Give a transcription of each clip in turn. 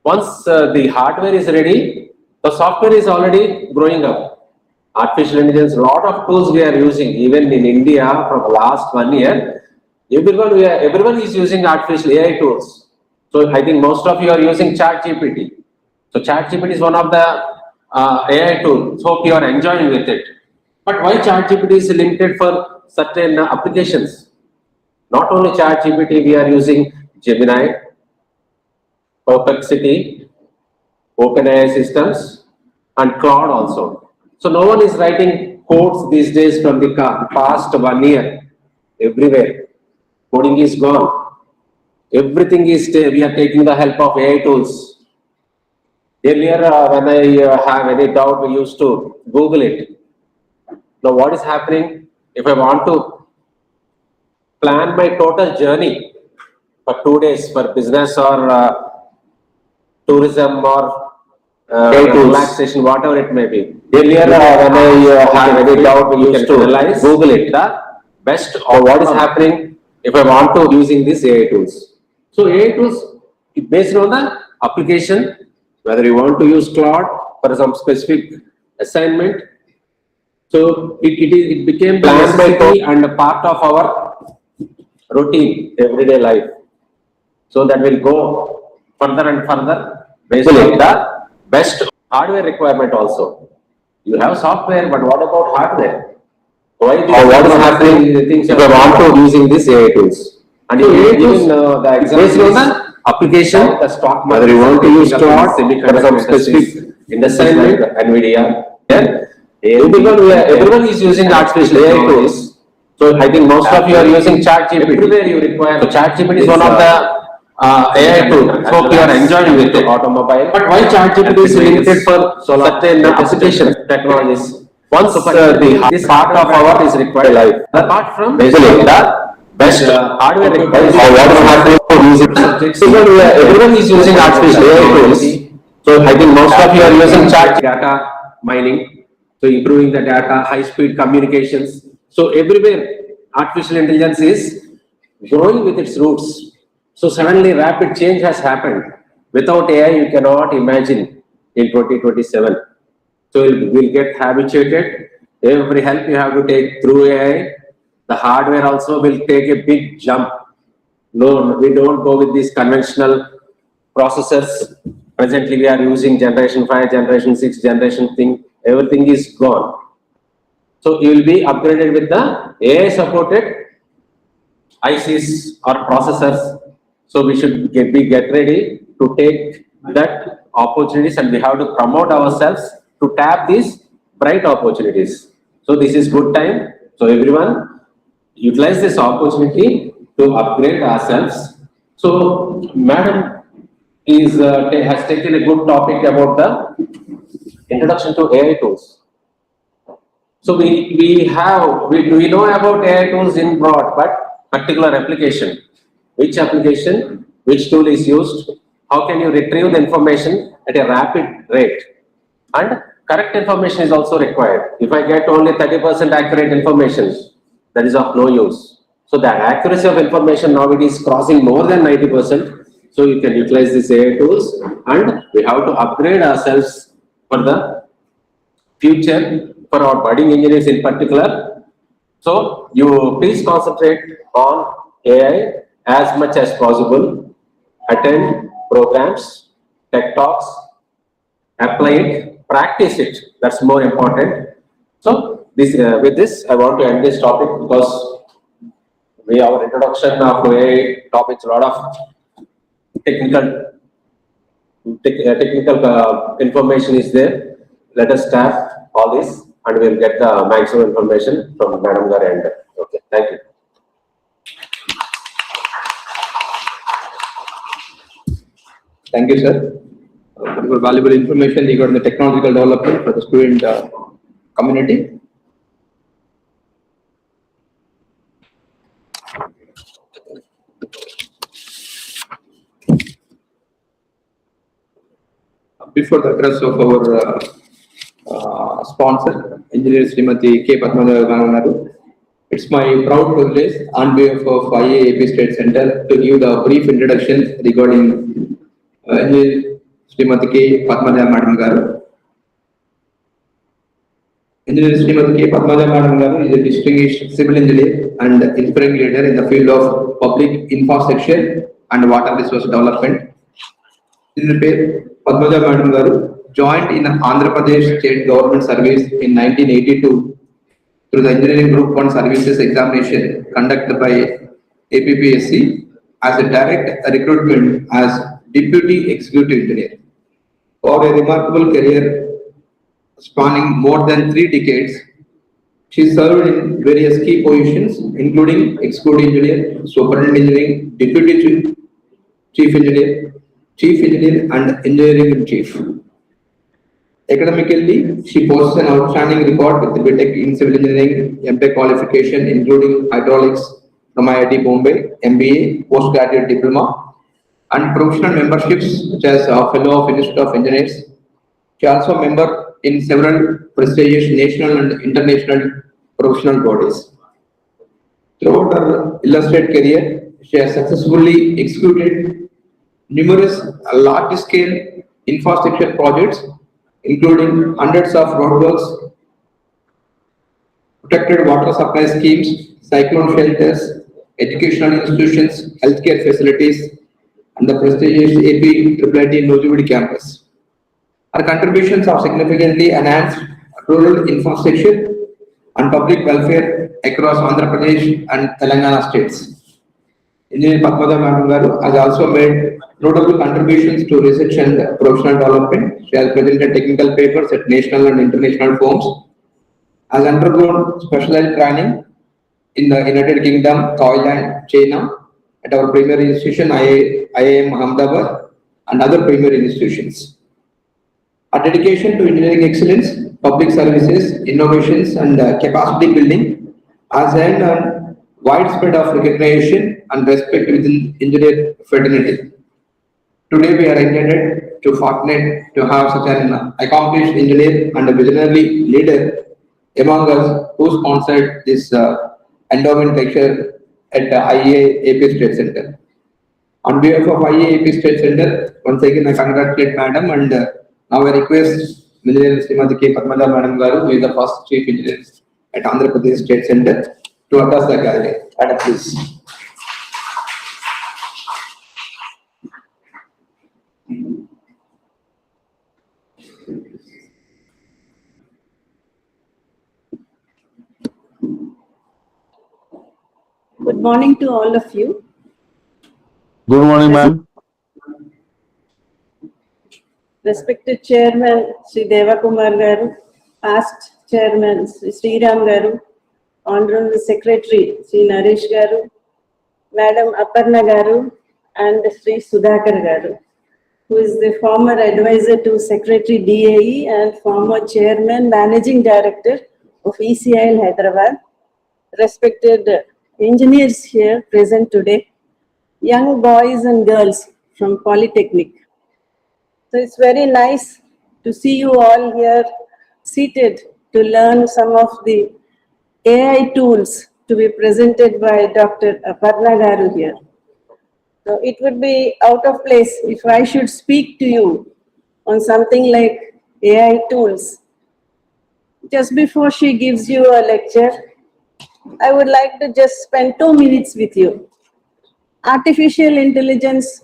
Once the hardware is ready, the software is already growing up. Artificial intelligence, lot of tools we are using, even in India from the last 1 year, everyone is using artificial AI tools. So I think most of you are using ChatGPT. So ChatGPT is one of the AI tools. Hope you are enjoying with it. But why ChatGPT is limited for certain applications? Not only ChatGPT, we are using Gemini, Perplexity, OpenAI systems, and Claude also. So no one is writing codes these days from the past 1 year everywhere. Coding is gone. Everything is, we are taking the help of AI tools. Earlier, when I have any doubt, we used to Google it. Now, what is happening? If I want to plan my total journey for 2 days for business or tourism or relaxation, whatever it may be. Earlier, when I have any doubt, we used to Google it. The best or what is happening if I want to using these AI tools. So AI tools based on the application, whether you want to use Claude for some specific assignment. So it became necessity and a part of our routine everyday life. So that will go further and further based on the best hardware requirement also. You have software, but what about hardware? Why what is happening if I want to using these AI tools? And so even the example is the application, the stock market, whether you want to use Claude for some specific industry like NVIDIA. Everyone is using artificial AI tools. So I think most of you are using ChatGPT. Everywhere you require. So ChatGPT is one of the AI tool. Hope you are enjoying with it. Automobile. But why ChatGPT is limited for certain application technologies? Once this part of our is required life. Apart from basically the best hardware required. Everyone is using artificial AI tools. So I think most of you are using data mining. So improving the data, high speed communications. So everywhere artificial intelligence is growing with its roots. So suddenly rapid change has happened. Without AI, you cannot imagine in 2027. So we'll get habituated. Every help you have to take through AI. The hardware also will take a big jump. No, we don't go with these conventional processors. Presently, we are using generation 5, generation 6, generation thing. Everything is gone. So you will be upgraded with the AI supported ICs or processors. So we should get ready to take that opportunities, and we have to promote ourselves to tap these bright opportunities. So this is good time. So everyone utilize this opportunity to upgrade ourselves. So Madam has taken a good topic about the introduction to AI tools. So we know about AI tools in broad, but particular application. Which application, which tool is used, how can you retrieve the information at a rapid rate, and correct information is also required. If I get only 30% accurate information, that is of no use. So the accuracy of information now it is crossing more than 90%. So you can utilize these AI tools, and we have to upgrade ourselves for the future, for our budding engineers in particular. So you please concentrate on AI as much as possible. Attend programs, tech talks, apply it, practice it. That's more important. So this with this, I want to end this topic because our introduction of AI topics, a lot of technical information is there. Let us tap all this, and we'll get the maximum information from Madam Gar end. Okay, thank you. Thank you, sir, for valuable information regarding the technological development for the student community. Before the address of our sponsor, Engineer Srimati K. Padmaja, it's my proud privilege on behalf of IAAP State Center to give the brief introduction regarding Srimati K. Padmaja Madam Garu. Engineer Srimati K. Padmaja Madam Garu is a distinguished civil engineer and inspiring leader in the field of public infrastructure and water resource development. Engineer Padmaja Madam Garu joined in Andhra Pradesh State Government Service in 1982 through the Engineering Group 1 Services examination conducted by APPSC as a direct recruitment as Deputy Executive Engineer. For a remarkable career spanning more than 3 decades, she served in various key positions including Executive Engineer, Superintendent Engineering, Deputy Chief Engineer, Chief Engineer and Engineering in Chief. Academically, she possesses an outstanding record with BTech in Civil Engineering, MTech qualification including Hydraulics from IIT Bombay, MBA, Postgraduate Diploma, and professional memberships such as Fellow of Institute of Engineers. She also a member in several prestigious national and international professional bodies. Throughout her illustrious career, she has successfully executed numerous large-scale infrastructure projects, including hundreds of roadworks, protected water supply schemes, cyclone shelters, educational institutions, healthcare facilities, and the prestigious AP-IIIT Nojividi campus. Her contributions have significantly enhanced rural infrastructure and public welfare across Andhra Pradesh and Telangana states. Engineer Padmaja Madam Garu has also made notable contributions to research and professional development. She has presented technical papers at national and international forums, has undergone specialized training in the United Kingdom, Thailand, China, at our primary institution, IIM Ahmedabad, and other primary institutions. Our dedication to engineering excellence, public services, innovations, and capacity building has earned a widespread of recognition and respect within engineer fraternity. Today, we are indebted to fortunate to have such an accomplished engineer and a visionary leader among us who sponsored this endowment lecture at the IEA AP State Center. On behalf of IEA AP State Center, once again I congratulate Madam and now I request Engineer Srimati K. Padmaja Madam Garu, who is the first Chief Engineer at Andhra Pradesh State Center, to address the gathering. Madam, please. Good morning to all of you. Good morning, ma'am. Respected Chairman Sri Devakumar Garu, past Chairman Sri Sriram Garu, Honorable Secretary Sri Naresh Garu, Madam Aparna Garu, and Sri Sudhakar Garu, who is the former advisor to Secretary DAE and former Chairman Managing Director of ECIL Hyderabad. Respected engineers here present today, young boys and girls from Polytechnic. So it's very nice to see you all here seated to learn some of the AI tools to be presented by Dr. Aparna Garu here. So it would be out of place if I should speak to you on something like AI tools. Just before she gives you a lecture, I would like to just spend 2 minutes with you. Artificial intelligence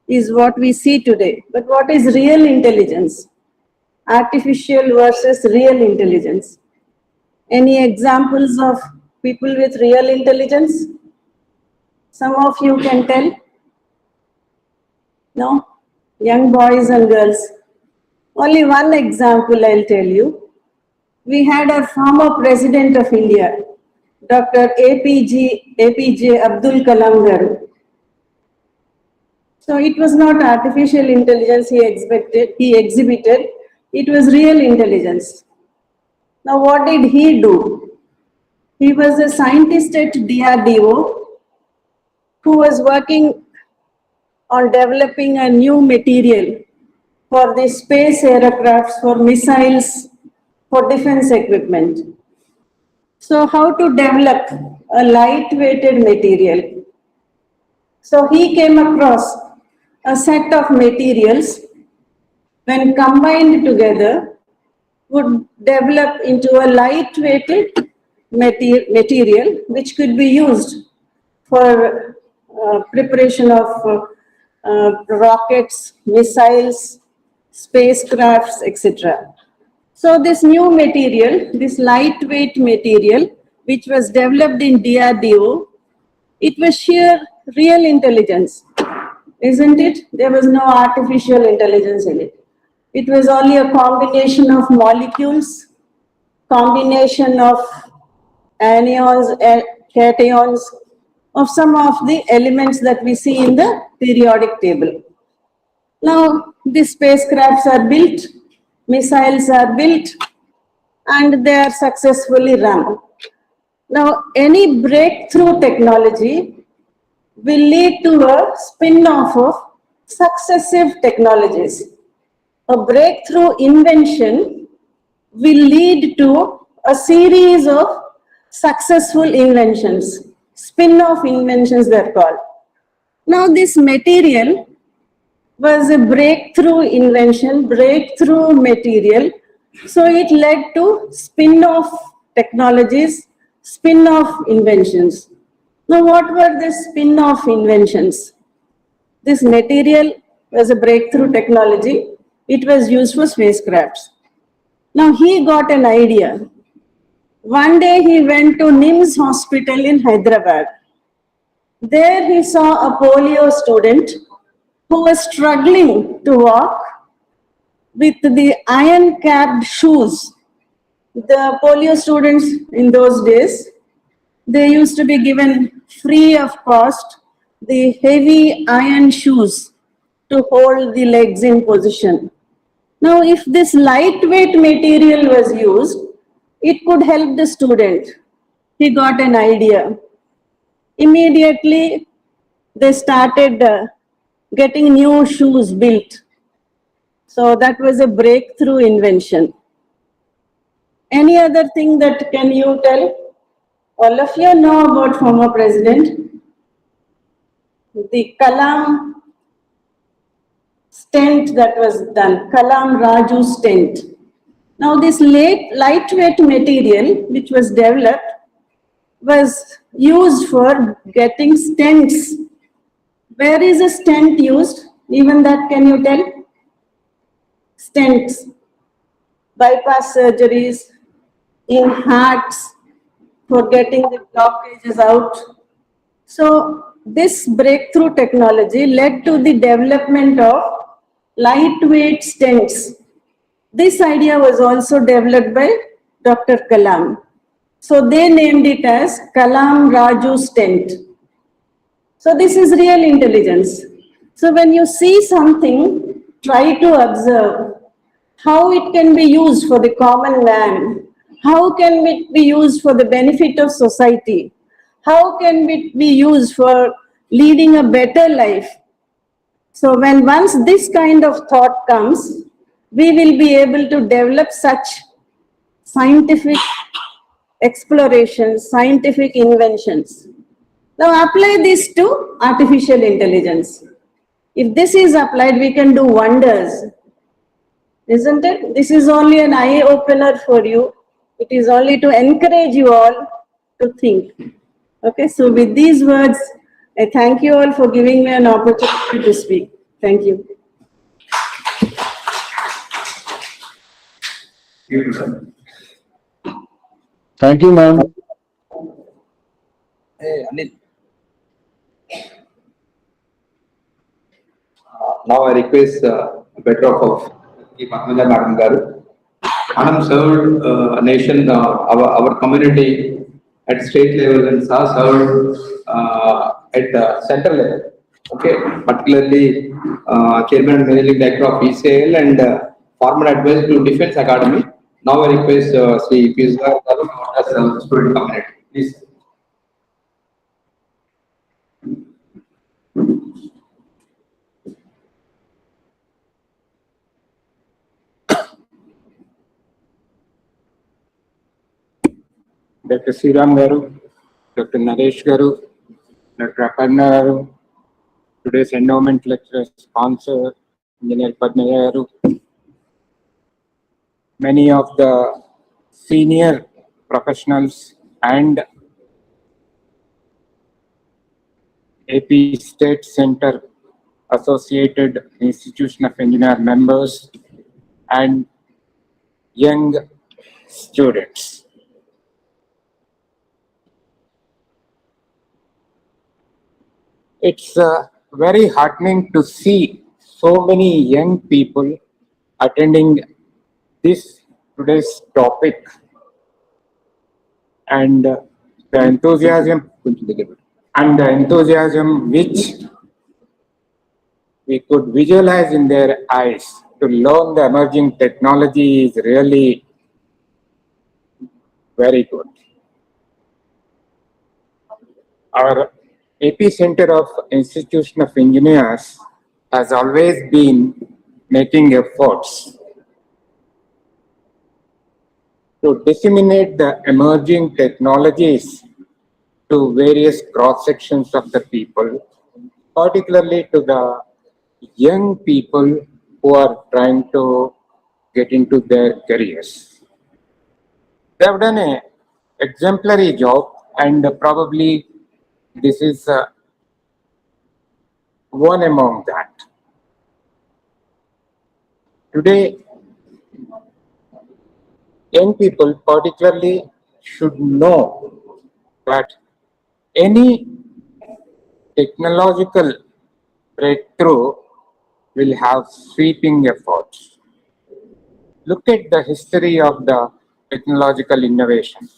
is what we see today, but what is real intelligence? Artificial versus real intelligence. Any examples of people with real intelligence? Some of you can tell? No? Young boys and girls. Only one example I'll tell you. We had a former president of India, Dr. APJ Abdul Kalam Garu. So it was not artificial intelligence he exhibited, it was real intelligence. Now what did he do? He was a scientist at DRDO who was working on developing a new material for the space aircrafts, for missiles, for defense equipment. So how to develop a light-weighted material? So he came across a set of materials when combined together, would develop into a lightweighted material which could be used for preparation of rockets, missiles, spacecrafts, etc. So this new material, this lightweight material, which was developed in DRDO, it was sheer real intelligence, isn't it? There was no artificial intelligence in it. It was only a combination of molecules, combination of anions, cations, of some of the elements that we see in the periodic table. Now, these spacecrafts are built, missiles are built, and they are successfully run. Now, any breakthrough technology will lead to a spin-off of successive technologies. A breakthrough invention will lead to a series of successful inventions, spin-off inventions they're called. Now, this material was a breakthrough invention, breakthrough material. So it led to spin-off technologies, spin-off inventions. Now, what were the spin-off inventions? This material was a breakthrough technology. It was used for spacecrafts. Now, he got an idea. One day he went to NIMS hospital in Hyderabad. There he saw a polio student who was struggling to walk with the iron-capped shoes. The polio students in those days, they used to be given free of cost the heavy iron shoes to hold the legs in position. Now, if this lightweight material was used, it could help the student. He got an idea. Immediately, they started getting new shoes built. So that was a breakthrough invention. Any other thing that can you tell? All of you know about former president. The Kalam stent that was done, Kalam Raju stent. Now this lightweight material which was developed was used for getting stents. Where is a stent used? Even that can you tell? Stents, bypass surgeries, in hearts for getting the blockages out. So this breakthrough technology led to the development of lightweight stents. This idea was also developed by Dr. Kalam. So they named it as Kalam Raju stent. So this is real intelligence. So when you see something, try to observe how it can be used for the common man. How can it be used for the benefit of society? How can it be used for leading a better life? So when once this kind of thought comes, we will be able to develop such scientific explorations, scientific inventions. Now apply this to artificial intelligence. If this is applied, we can do wonders, isn't it? This is only an eye opener for you. It is only to encourage you all to think. Okay, so with these words, I thank you all for giving me an opportunity to speak. Thank you. Thank you, ma'am. Hey, Anil. Now I request better of Padmaja Madam Garu. Madam served nation, our community at state level and served at central level. Okay, particularly chairman and managing director of ECL and former advisor to Defense Academy. Now I request Sri Pizza Garu as student community. Please. Dr. Sriram Garu, Dr. Naresh Garu, Dr. Aparna Garu, today's endowment lecturer sponsor, Engineer Padmaja Garu, many of the senior professionals and AP State Center Associated Institution of Engineer members and young students. It's very heartening to see so many young people attending this today's topic, and the enthusiasm which we could visualize in their eyes to learn the emerging technology is really very good. Our AP Center of Institution of Engineers has always been making efforts to disseminate the emerging technologies to various cross sections of the people, particularly to the young people who are trying to get into their careers. They have done an exemplary job, and probably this is one among that. Today, young people particularly should know that any technological breakthrough will have sweeping efforts. Look at the history of the technological innovation,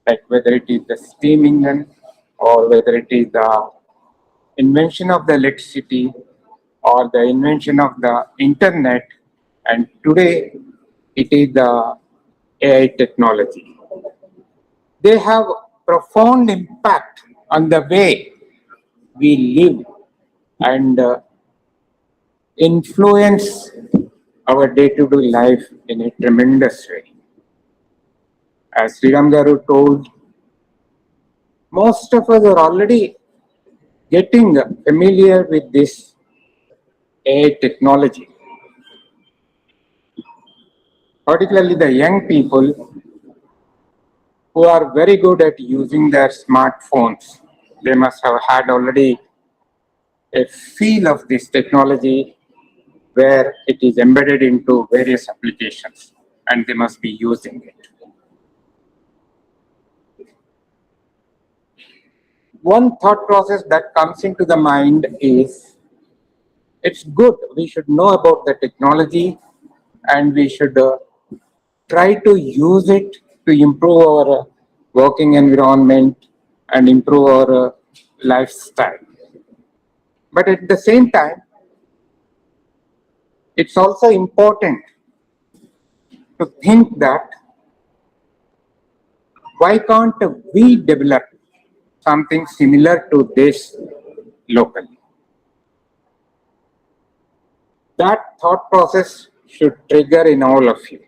like whether it is the steam engine or whether it is the invention of the electricity or the invention of the internet, and today it is the AI technology. They have profound impact on the way we live and influence our day-to-day life in a tremendous way. As Sriram Garu told, most of us are already getting familiar with this AI technology, particularly the young people who are very good at using their smartphones. They must have had already a feel of this technology where it is embedded into various applications and they must be using it. One thought process that comes into the mind is, it's good, we should know about the technology and we should try to use it to improve our working environment and improve our lifestyle. But at the same time, it's also important to think that why can't we develop something similar to this locally? That thought process should trigger in all of you.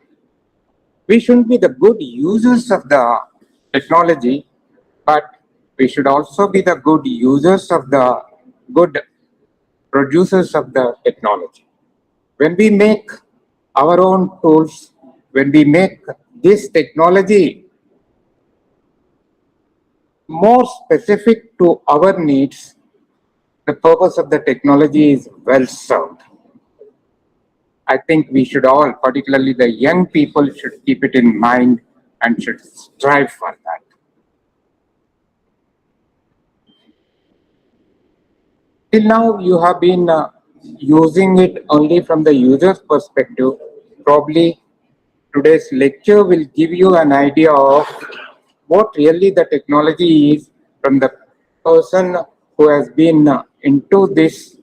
We shouldn't be the good users of the technology, but we should also be the good users of the good producers of the technology. When we make our own tools, when we make this technology more specific to our needs, the purpose of the technology is well served. I think we should all, particularly the young people, should keep it in mind and should strive for that. Till now, you have been using it only from the user's perspective. Probably today's lecture will give you an idea of what really the technology is from the person who has been into this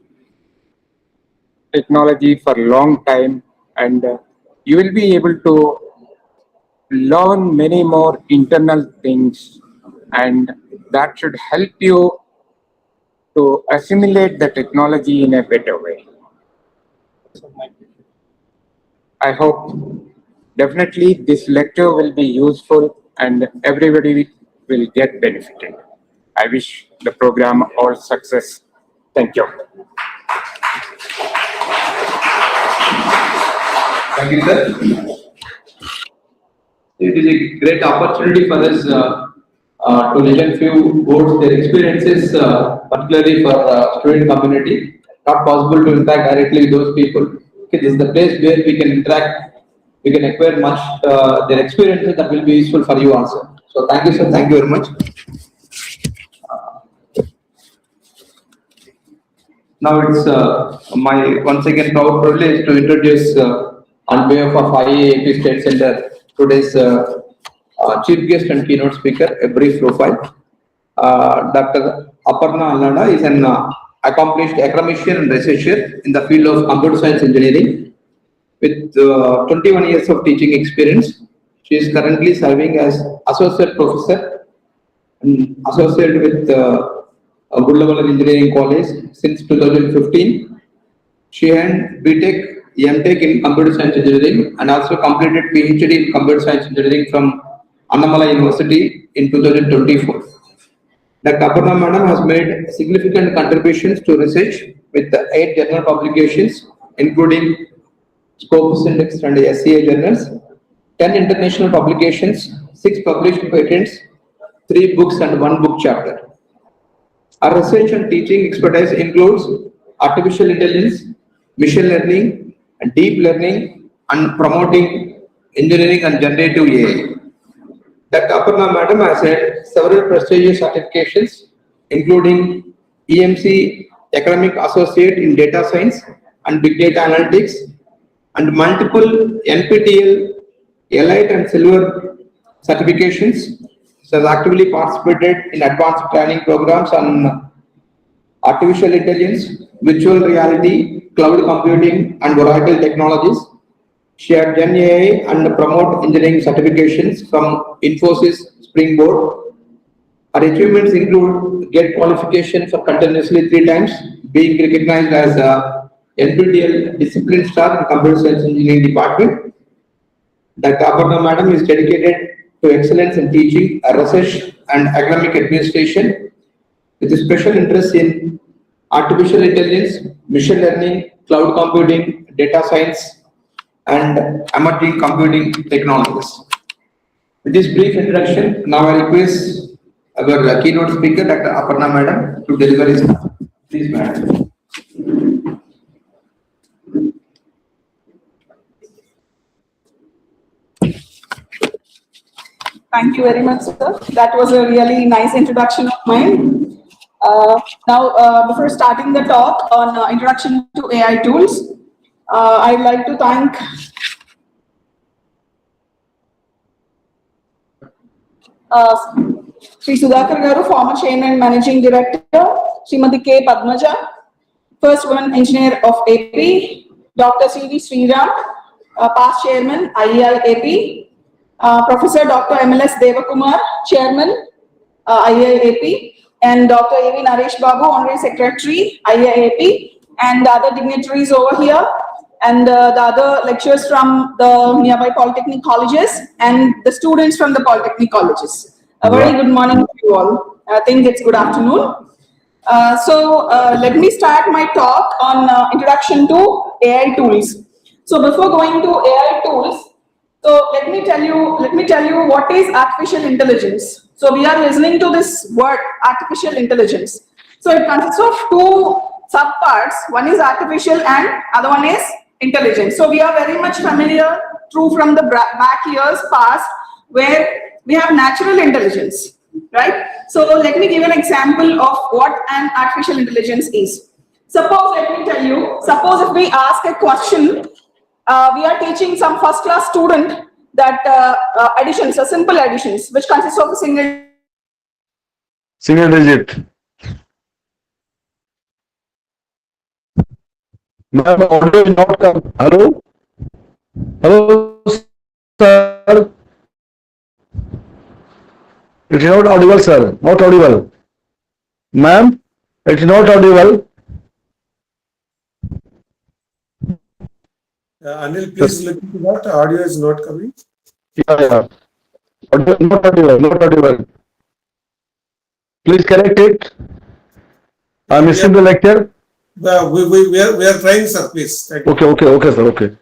technology for a long time, and you will be able to learn many more internal things, and that should help you to assimilate the technology in a better way. I hope definitely this lecture will be useful and everybody will get benefited. I wish the program all success. Thank you. Thank you, sir. It is a great opportunity for us to listen few words, their experiences, particularly for student community. Not possible to interact directly with those people. Okay, this is the place where we can interact, we can acquire much their experiences that will be useful for you also. So thank you, sir. Thank you very much. Now it's my once again proud privilege to introduce on behalf of IAAP State Center today's chief guest and keynote speaker, a brief profile. Dr. Aparna Allada is an accomplished academician and researcher in the field of computer science engineering with 21 years of teaching experience. She is currently serving as associate professor and associate with Good Level Engineering College since 2015. She earned BTech, MTech in Computer Science Engineering and also completed PhD in Computer Science Engineering from Annamala University in 2024. Dr. Aparna Madam has made significant contributions to research with 8 journal publications, including Scopus Index and SCA journals, 10 international publications, 6 published patents, 3 books and 1 book chapter. Our research and teaching expertise includes artificial intelligence, machine learning, and deep learning, and promoting engineering and generative AI. Dr. Aparna Madam has had several prestigious certifications, including EMC Academic Associate in Data Science and Big Data Analytics, and multiple NPTEL Elite and Silver certifications. She has actively participated in advanced training programs on artificial intelligence, virtual reality, cloud computing, and Oracle technologies. She had Gen AI and Promote Engineering certifications from Infosys Springboard. Her achievements include GET qualification for continuously 3 times, being recognized as a NPTEL Discipline Star in Computer Science Engineering Department. Dr. Aparna Madam is dedicated to excellence in teaching, research, and academic administration, with a special interest in artificial intelligence, machine learning, cloud computing, data science, and emerging computing technologies. With this brief introduction, now I request our keynote speaker, Dr. Aparna Madam, to deliver his talk. Please, Madam. Thank you very much, sir. That was a really nice introduction of mine. Before starting the talk on introduction to AI tools, I'd like to thank Sri Sudhakar Garu, former Chairman and Managing Director, Srimati K. Padmaja, first woman engineer of AP, Dr. C.V. Sriram, past Chairman, IEI AP, Professor Dr. MLS Devakumar, Chairman, IIAP, and Dr. A.V. Naresh Babu, Honorary Secretary, IIAP, and the other dignitaries over here, and the other lecturers from the nearby Polytechnic colleges, and the students from the Polytechnic colleges. A very good morning to you all. I think it's good afternoon. Let me start my talk on introduction to AI tools. So before going to AI tools, so let me tell you what is artificial intelligence. So we are listening to this word artificial intelligence. So it consists of 2 subparts. One is artificial and other one is intelligence. So we are very much familiar through from the back years past where we have natural intelligence, right? So let me give an example of what an artificial intelligence is. Suppose, let me tell you, suppose if we ask a question, we are teaching some first class student that additions, simple additions, which consists of a single digit. Ma'am, audio is not come. Hello? Hello, sir. It is not audible, sir. Not audible. Ma'am, it is not audible. Anil, please look into that. Audio is not coming. Yeah. Audio, not audible, not audible. Please correct it. I'm missing the lecture. We are trying, sir. Please. Thank you. Okay, sir. Okay.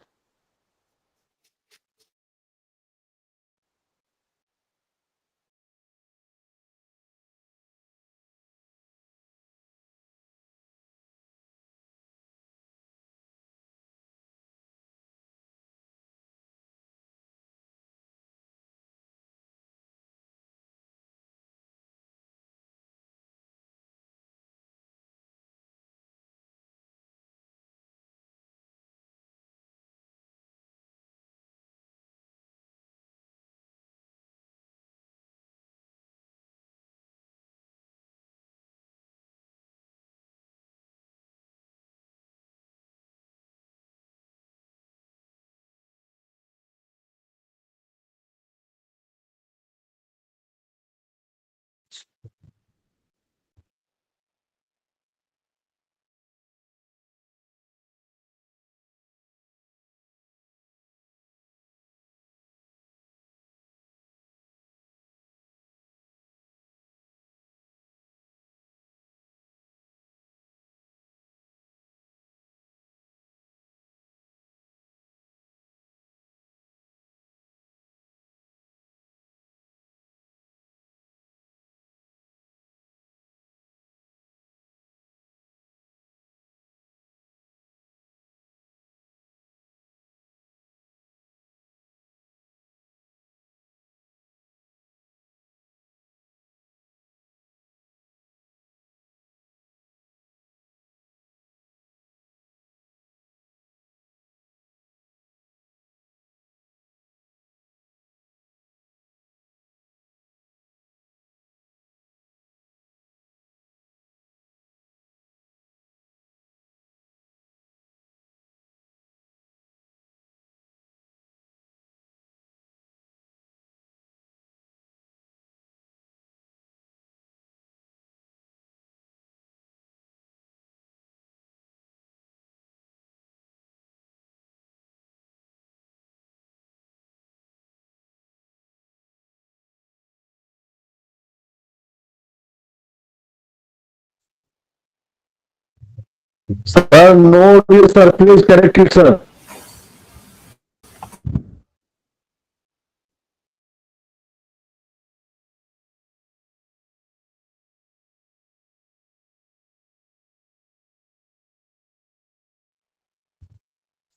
Sir, no audio, sir. Please correct it, sir.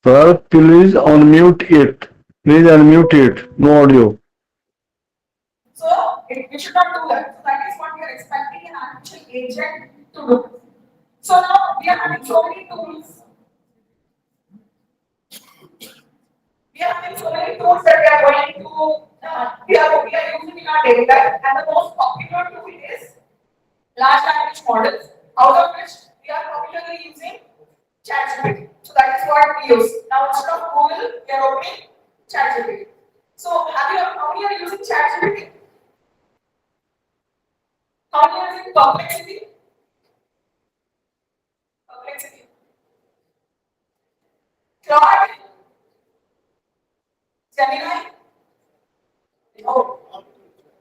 Sir, please unmute it. Please unmute it. No audio. So we should not do that. So that is what we are expecting an artificial agent to do. So now we are having so many tools. We are having so many tools that we are going to we are using in our daily life, and the most popular tool is large language models, out of which we are popularly using ChatGPT. So that is what we use. Now instead of Google, we are opening ChatGPT. So how many are using ChatGPT? How many are using Perplexity? Perplexity. Claude, Gemini. Oh,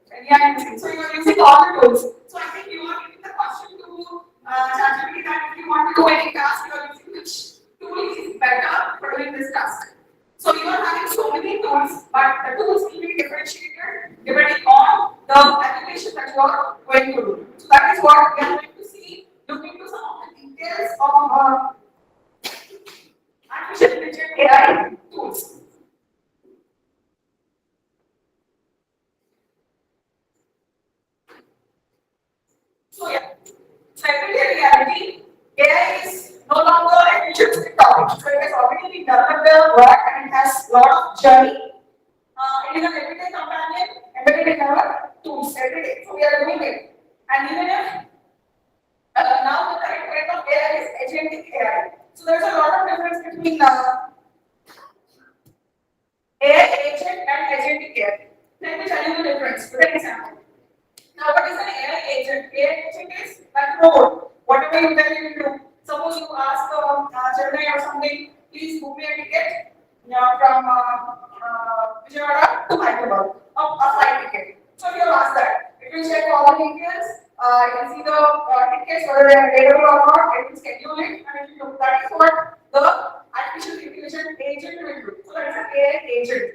Gemini. So you are using all the tools. So I think you are giving the question to ChatGPT that if you want to do any task, you are using which tool is better for doing this task. So you are having so many tools, but the tools will be differentiated depending on the application that you are going to do. So that is what we are going to see, look into some of the details of artificial intelligence AI tools. So yeah, so everyday reality, AI is no longer a futuristic topic. So it has already been developed a work and it has a lot of journey. It is an everyday companion, everyday developed tools every day. So we are doing it. And even if now the current trend of AI is agentic AI. So there's a lot of difference between AI agent and agentic AI. Let me tell you the difference with an example. Now, what is an AI agent? AI agent is like robot. Whatever you tell it to do. Suppose you ask Gemini or something, please book me a ticket from Vijayawada to Hyderabad, a flight ticket. So you ask that. It will check all the details. It will see the tickets, whether they are available or not. It will schedule it, and it will do. That is what the artificial intelligence agent will do. So that is an AI agent.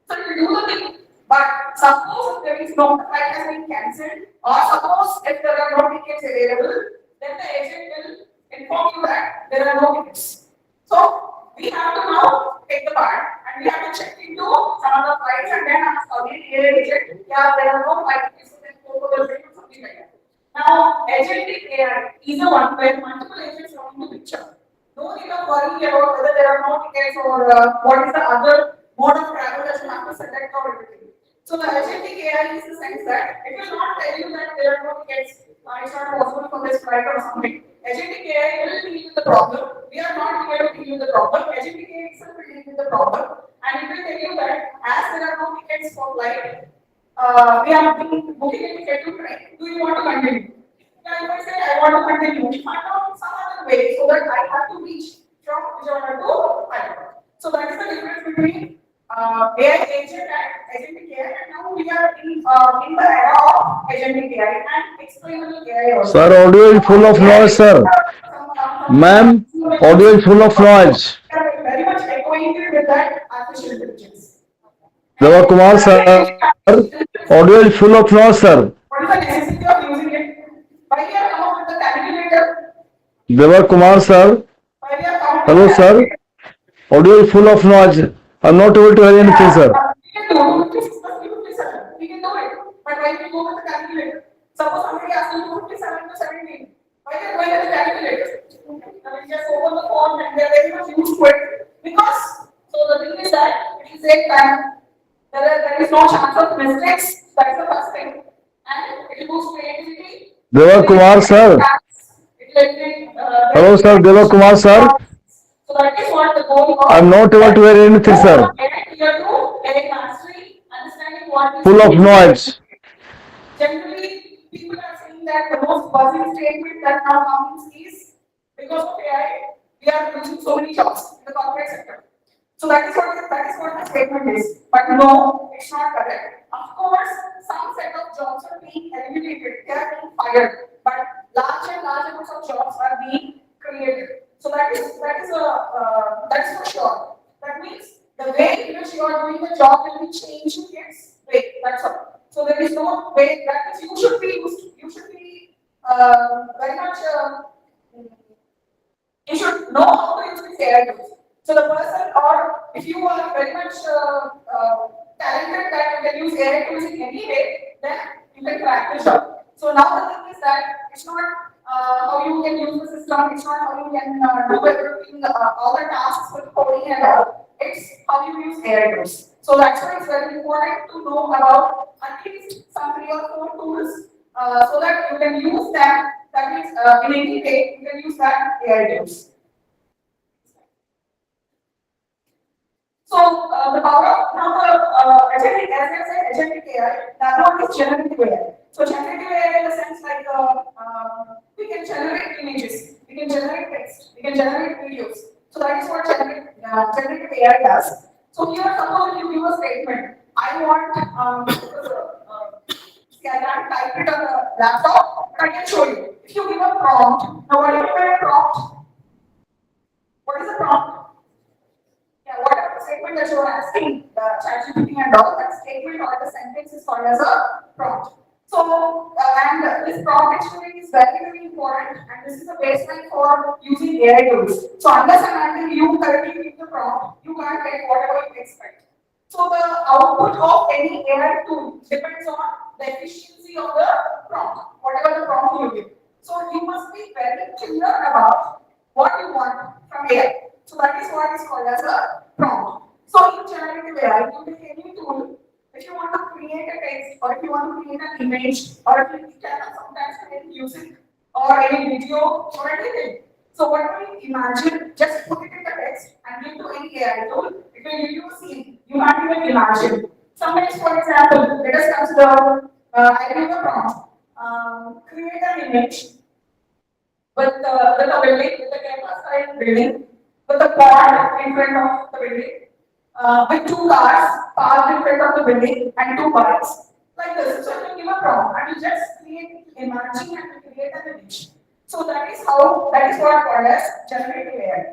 So you do the thing, but suppose if there is no flight has been cancelled, or suppose if there are no tickets available, then the agent will inform you that there are no tickets. So we have to now take the part and we have to check into some of the flights and then ask again the agent, yeah, there are no flight tickets, so then go for the train or something like that. Now, agentic AI is the one where multiple agents come into picture. No need of worrying about whether there are no tickets or what is the other mode of travel that you have to select or everything. So the agentic AI is the sense that it will not tell you that there are no tickets, it's not possible for this flight or something. Agentic AI will deal with the problem. We are not here to deal with the problem. Agentic AI itself will deal with the problem, and it will tell you that as there are no tickets for flight, we have been booking a ticket to train. Do you want to continue? Yeah, if I say I want to continue, we find out some other way so that I have to reach from Vijayawada to Hyderabad. So that is the difference between AI agent and agentic AI. And now we are in the era of agentic AI and explainable AI also. Sir, audio is full of AI noise, is sir. Ma'am, audio is full of noise. very much acquainted with that artificial intelligence. Deva And Kumar, sir, audio is full of noise, sir. what is the necessity of using it? Why we have come up with the calculator? Deva Kumar, sir. Why we have come up with Hello, the sir. calculator? Audio is full of noise. I'm not able to hear anything, sir. We can do it. 57. We can do it. But why we go with the calculator? Suppose somebody asks you 57 to 17. Why they are going with the calculator? We just open the phone and they are very much used to it. Because, so the thing is that it will save time. There is no chance of mistakes. That's the first thing. And it will boost creativity. Deva Kumar, sir. Hello, sir. Deva Kumar, sir. So that is what the goal of. I'm not able to hear anything, sir. Here to AI mastery, understanding what is Full of noise. generally people are saying that the most buzzing statement that now comes is because of AI, we are losing so many jobs in the corporate sector. So that is what the statement is. But no, it's not correct. Of course, some set of jobs are being eliminated, they are being fired, but large and large amounts of jobs are being created. So that's for sure. That means the way in which you are doing the job will be changing its way. That's all. So there is no way. That means you should be used. You should be very much. You should know how to use this AI tools. So the person, or if you are very much talented that you can use AI tools in any way, then you can crack the job. So now the thing is that it's not how you can use the system, it's not how you can do everything, all the tasks with coding and all. It's how you use AI tools. So that's why it's very important to know about at least some 3 or 4 tools so that you can use them. That means in any way you can use that AI tools. So the power of now the agentic, as I said, agentic AI. The other one is generative AI. So generative AI in the sense like we can generate images, we can generate text, we can generate videos. So that is what generative AI does. So here, suppose you give a statement. I want see, I can't type it on a laptop, but I can show you. If you give a prompt, now what do you mean by a prompt? What is a prompt? Yeah, whatever statement that you are asking the ChatGPT and all, that statement or the sentence is called as a prompt. So, and this prompt actually is very, very important, and this is the baseline for using AI tools. So, unless and until you correctly give the prompt, you can't get whatever you expect. So, the output of any AI tool depends on the efficiency of the prompt, whatever the prompt you give. So, you must be very clear about what you want from AI. So that is what is called as a prompt. So in generative AI, you take any tool. If you want to create a text, or if you want to create an image, or if you can sometimes create music, or any video, or anything. So what do you imagine? Just put it in the text and give to any AI tool. It will give you a scene. You can't even imagine. Sometimes, for example, let us consider I give a prompt. Create an image with a building, with a campus style building, with a pond in front of the building, with 2 cars parked in front of the building and 2 bikes. Like this. So you give a prompt and you just create, imagine and create an image. So that is what called as generative AI.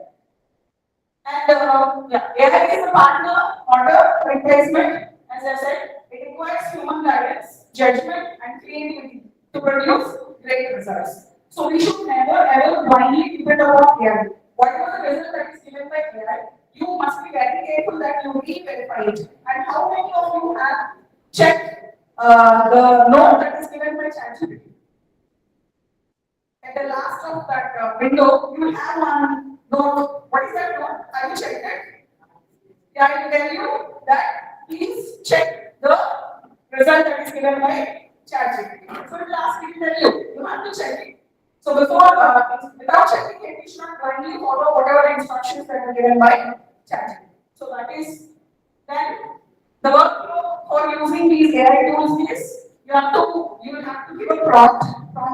And yeah, AI is a partner order replacement. As I said, it requires human guidance, judgment, and creativity to produce great results. So we should never ever blindly depend on AI. Whatever the result that is given by AI, you must be very careful that you re-verify it. And how many of you have checked the note that is given by ChatGPT? At the last of that window, you will have one note. What is that note? Have you checked it? Yeah, I will tell you that please check the result that is given by ChatGPT. So it will ask you to tell you. You have to check it. So without checking it, you should not blindly follow whatever instructions that are given by ChatGPT. So that is then the workflow for using these AI tools is you will have to give a prompt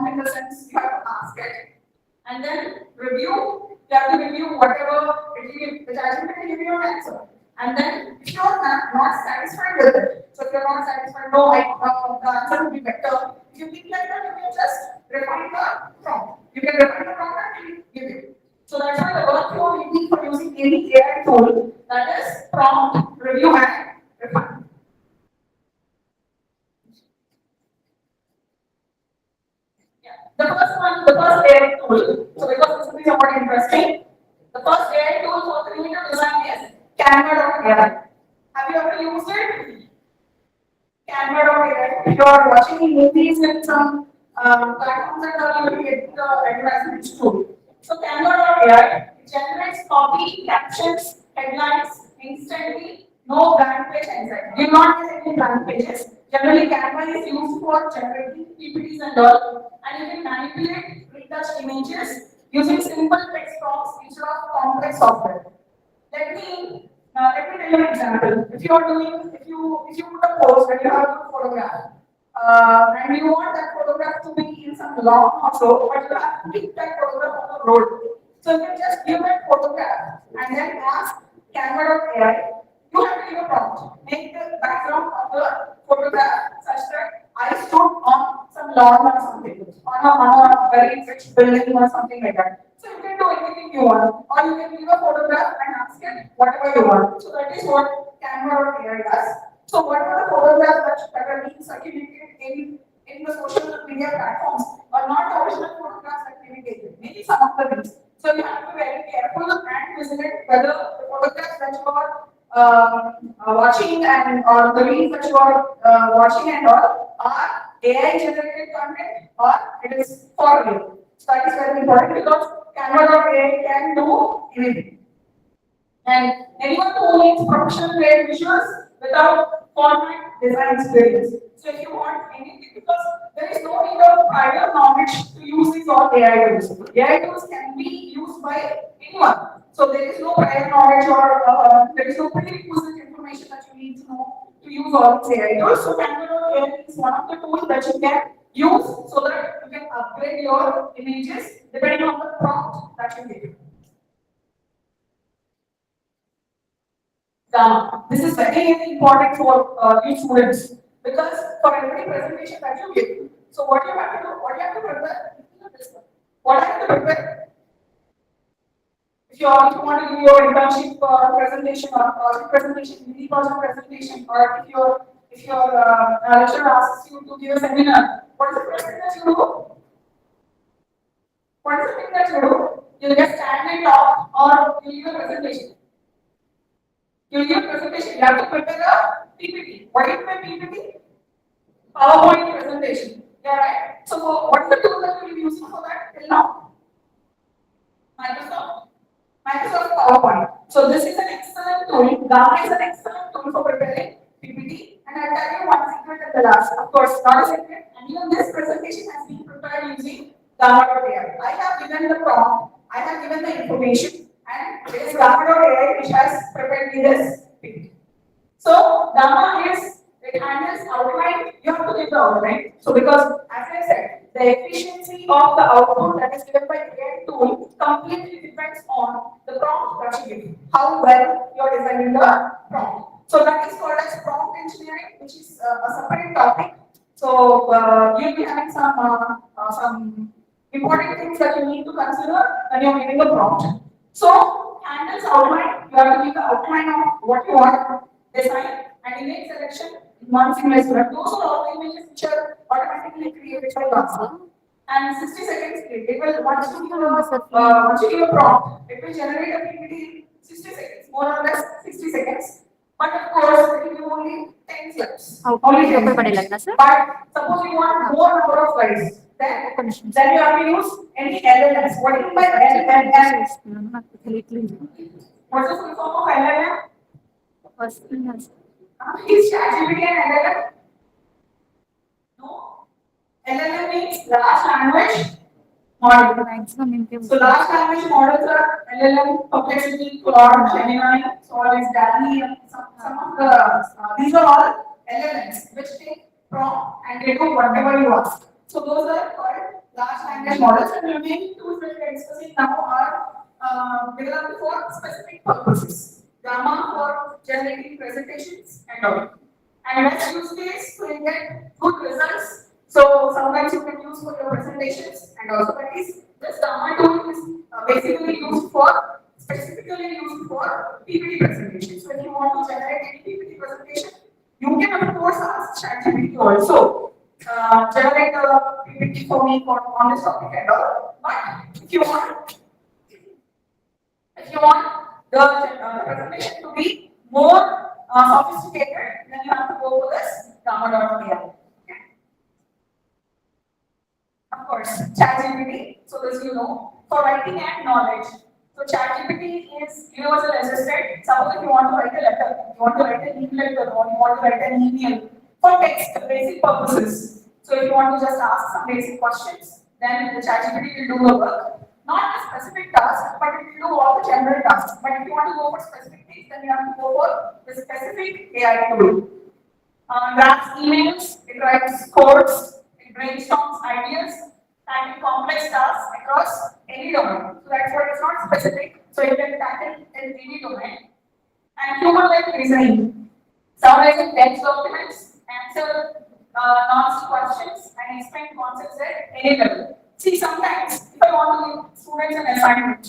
in the sense you have to ask it, and then review. You have to review whatever it will give. The judgment will give you an answer, and then if you are not satisfied with it, so if you are not satisfied, no, the answer will be better. If you think like that, you can just refine the prompt. You can refine the prompt and give it. So that's why the workflow will be for using any AI tool, that is prompt, review, and refine. The first AI tool, so because this is somewhat interesting, the first AI tool for creative design is Canva.ai. Have you ever used it? Canva.ai. If you are watching movies with some platforms and all, you will get the advertisements too. So Canva.ai generates copy, captions, headlines instantly, no blank page anxiety. Do not get any blank pages. Generally, Canva is used for generating PPTs and all, and you can manipulate retouch images using simple text prompts instead of complex software. Let me tell you an example. If you put a post and you have a photograph, and you want that photograph to be in some lawn or so, but you have to pick that photograph on the road. So you can just give that photograph and then ask Canva.ai. You have to give a prompt. Make the background of the photograph such that I stood on some lawn or something, on a very rich building or something like that. So you can do anything you want, or you can give a photograph and ask it whatever you want. So that is what Canva.ai does. So whatever the photographs that are being circulated in the social media platforms are not the original photographs that may be taken. Maybe some of the things. So you have to be very careful and vigilant whether the photographs that you are watching and or the reels that you are watching and all are AI generated content or it is for real. So that is very important because Canva.ai can do anything. And anyone who needs professional grade visuals without format design experience. So if you want anything, because there is no need of prior knowledge to use these all AI tools. AI tools can be used by anyone. So there is no prior knowledge or there is no prerequisite information that you need to know to use all these AI tools. So Canva.ai is one of the tools that you can use so that you can upgrade your images depending on the prompt that you give. This is very important for you students because for every presentation that you give, so what you have to do, what you have to prepare, what you have to prepare. If you want to give your internship presentation or project presentation, mini project presentation, or if your lecturer asks you to give a seminar, what is the first thing that you do? What is the thing that you do? You'll just stand and talk or you give a presentation. You give a presentation, you have to prepare a PPT. What is my PPT? PowerPoint presentation. Yeah, right? So, what is the tool that you will use for that till now? Microsoft PowerPoint. So, this is an excellent tool. Gamma is an excellent tool for preparing PPT. And I'll tell you one secret at the last. Of course, not a secret. And even this presentation has been prepared using Gamma.ai. I have given the prompt, I have given the information, and it is Gamma.ai which has prepared me this PPT. So Gamma it handles outline, you have to give the outline. So because as I said, the efficiency of the output that is given by AI tool completely depends on the prompt that you give, how well you are designing the prompt. So that is called as prompt engineering, which is a separate topic. So you'll be having some important things that you need to consider when you're giving a prompt. So handles outline, you have to give the outline of what you want, design, and image selection in one single step. Those are all images which are automatically created by Gamma. And 60 seconds, it will once you give a prompt, it will generate a PPT 60 seconds, more or less 60 seconds. But of course, it will be only 10 slides. Only 10 slides. But suppose you want more number of slides, then you have to use any LLMs. What do you mean by LLM? What's the full form of LLM? Is ChatGPT an LLM? No. LLM means large language model. So large language models are LLM, Perplexity, Claude, Gemini, so all is DALL-E, some of the these are all LLMs which take prompt and they do whatever you ask. So those are called large language models, and the remaining tools that we are discussing now are developed for specific purposes. Gamma for generating presentations and all. And let's use this to get good results. So sometimes you can use for your presentations, and also that is this Gamma tool is basically used for specifically used for PPT presentations. So if you want to generate any PPT presentation, you can of course ask ChatGPT also generate a PPT for me on this topic and all. But if you want the presentation to be more sophisticated, then you have to go for this Gamma.ai. Okay. Of course, ChatGPT. So as you know, for writing and knowledge. So ChatGPT is universal assistant. Suppose if you want to write a letter, you want to write an e-letter, or you want to write an email for text basic purposes. So if you want to just ask some basic questions, then the ChatGPT will do the work. Not a specific task, but it will do all the general tasks. But if you want to go for specific things, then you have to go for the specific AI tool. Drafts emails, it writes codes, it brainstorms ideas, tackle complex tasks across any domain. So that's why it's not specific. So you can tackle in any domain. And human-like reasoning, summarizing text documents, answer non questions, and explain concepts at any level. See, sometimes if I want to give students an assignment,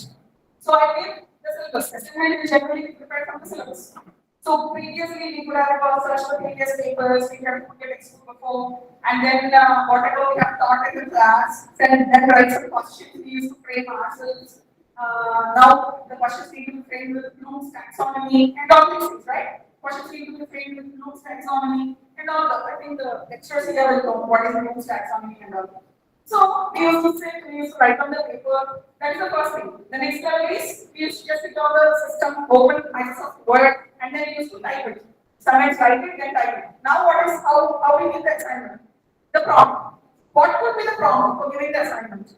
so I give the syllabus. Assignment is generally prepared from the syllabus. So previously we could have searched the previous papers, we have put the textbook before, and then whatever we have taught in the class, then write some questions. We used to frame ourselves. Now the questions need to be framed with Bloom's taxonomy and all these things, right? Questions need to be framed with Bloom's taxonomy and all the. I think the lecturers here will know what is Bloom's taxonomy and all. So we used to sit, we used to write on the paper. That is the first thing. The next level is we used to just sit on the system, open Microsoft Word, and then we used to type it. Sometimes write it, then type it. Now what is how we give the assignment? The prompt. What could be the prompt for giving the assignment?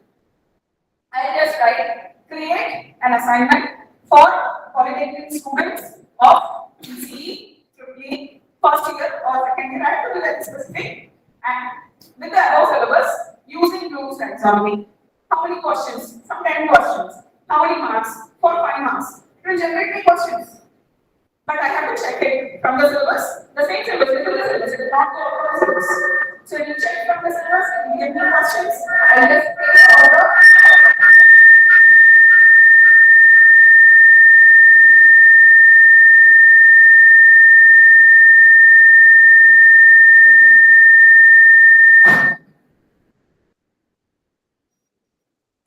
I just write create an assignment for polytechnic students of BCE, EEE, first year or second year. I have to do that specific and with the above syllabus using Bloom's taxonomy. How many questions? Some 10 questions. How many marks? 4 or 5 marks. It will generate me questions. But I have to check it from the syllabus. The same syllabus, it will not go out of the syllabus. So it will check from the syllabus and give me questions. I will just paste all the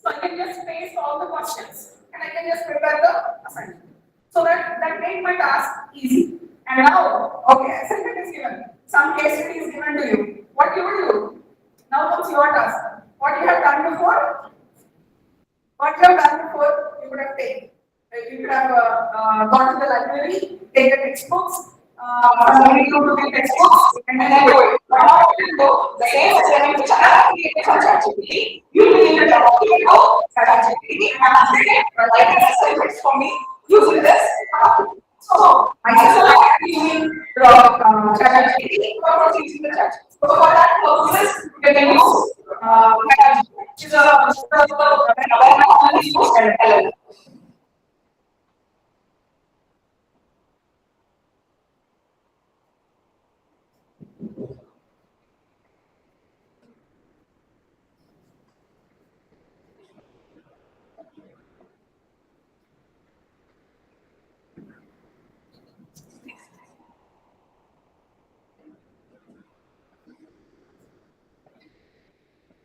so I can just paste all the questions and I can just prepare the assignment. So that made my task easy. And now, okay, assignment is given. Some case study is given to you. What you will do? Now comes your task. What you have done before? What you have done before, you would have taken. You could have gone to the library, take the textbooks, somebody to the textbooks, and then do it. But now you will do the same assignment which I have created from ChatGPT. You will need a document of ChatGPT and write an assignment for me using this. So, myself, I am using ChatGPT for using the chat. So, for that purposes, we can use ChatGPT, which is a LLM.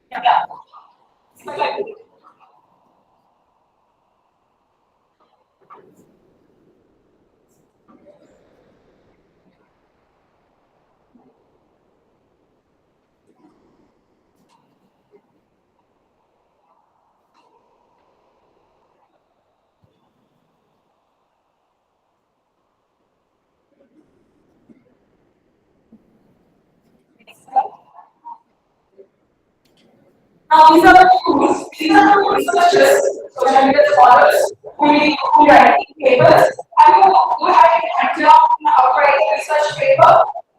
Yeah. Now, these are the tools, these are the researchers, social media scholars who write papers. And you have an idea of how to write a research paper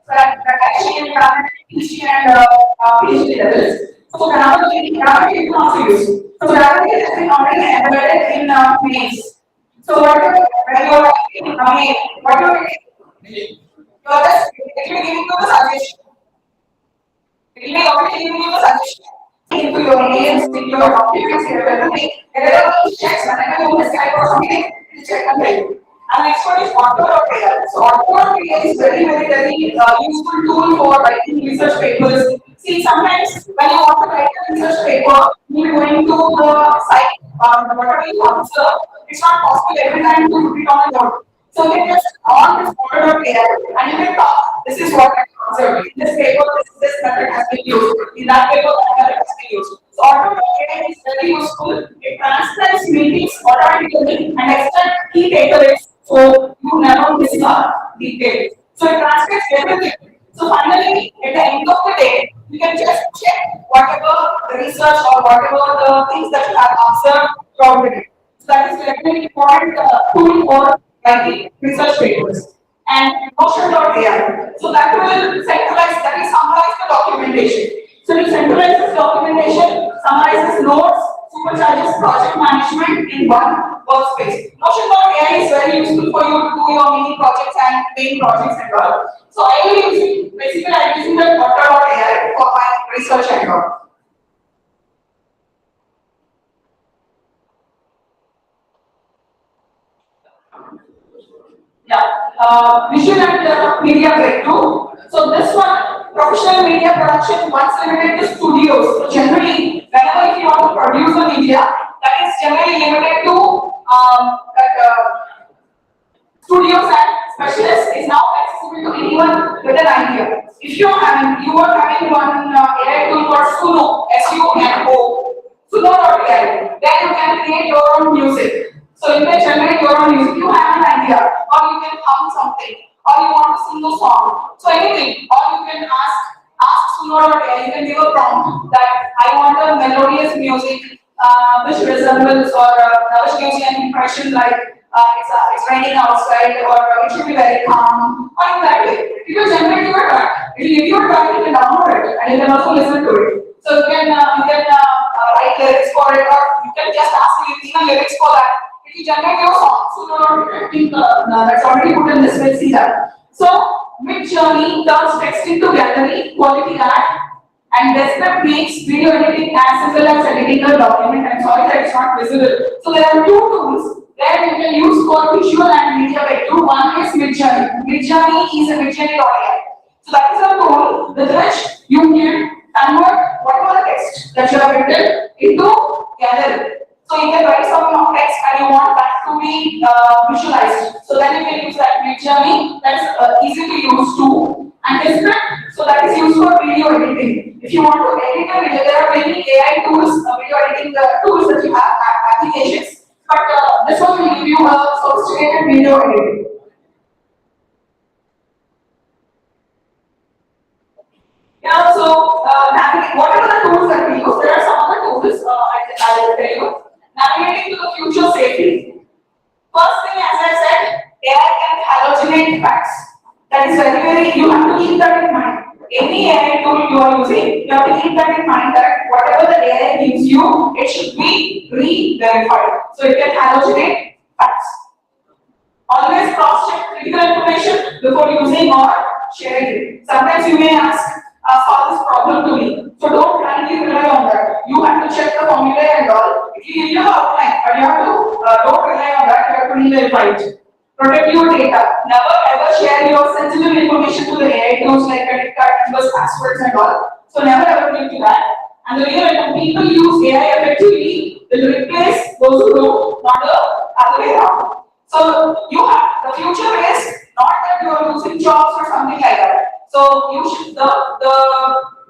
that actually can PhD and PhD levels. So, grammarly you can also use. So, grammarly has been already embedded in mails. So, when you're writing a mail, what you're doing, you're just giving you the suggestion. It will already give you the suggestion. Into your mails, into your documents, everything. Wherever it checks, whenever you decide for something, it will check and tell you. And next one is auto.ai. So auto.ai is very useful tool for writing research papers. See, sometimes when you want to write a research paper, you go into the site, whatever you observe, it's not possible every time to put it on a board. So you can just on this auto.ai and you can talk. This is what I observed. In this paper, this method has been used. In that paper, that method has been used. So auto.ai is very useful. It transcribes meetings automatically and extracts key takeaways so you never miss the details. So it transcribes everything. So finally, at the end of the day, you can just check whatever the research or whatever the things that you have observed throughout the day. So that is definitely important tool for writing research papers. And Notion.ai. So that will centralize, that will summarize the documentation. So it centralizes documentation, summarizes notes, supercharges project management in one workspace. Notion.ai is very useful for you to do your mini projects and main projects and all. So I will use basically I am using the Auto.ai for my research and all. Yeah, visual and media breakthrough. So this one, professional media production once limited to studios. So generally, whenever if you want to produce a media, that is generally limited to studios and specialists is now accessible to anyone with an idea. If you are having one AI tool called Suno, SUNO, Suno.ai, then you can create your own music. So you can generate your own music. You have an idea, or you can hum something, or you want to sing a song. So anything, or you can ask Suno.ai. You can give a prompt that I want a melodious music which resembles or which gives you an impression like it's raining outside or it should be very calm or in that way. It will generate your track. It will give you a track, you can download it and you can also listen to it. So you can write lyrics for it or you can just ask the lyrics for that. It will generate your song. So I think that's already put in this, we'll see that. So mid-journey turns text into gallery, quality art, and Desktop makes video editing as simple as editing a document. I'm sorry that it's not visible. So there are two tools that you can use for visual and media vector. One is Midjourney. Midjourney is a Midjourney.ai. So that is a tool with which you can convert whatever the text that you have written into gallery. So you can write some text and you want that to be visualized. So then you can use that Midjourney. That's easy to use too. And Desktop, so that is used for video editing. If you want to edit a video, there are many AI tools, video editing tools that you have, applications. But this one will give you a sophisticated video editing. Yeah, so whatever the tools that we use, there are some other tools I will tell you. Navigating to the future safely. First thing, as I said, AI can hallucinate facts. That is very, you have to keep that in mind. Any AI tool you are using, you have to keep that in mind that whatever the AI gives you, it should be re-verified. So it can hallucinate facts. Always cross-check critical information before using or sharing it. Sometimes you may ask, solve this problem to me. So don't blindly rely on that. You have to check the formula and all. It will give you the outline, but you have to don't rely on that. You have to re-verify it. Protect your data. Never ever share your sensitive information to the AI tools like credit card numbers, passwords, and all. So never ever do that. And the way when people use AI effectively, will replace those who don't, not the other way around. So you have the future is not that you are losing jobs or something like that. So you should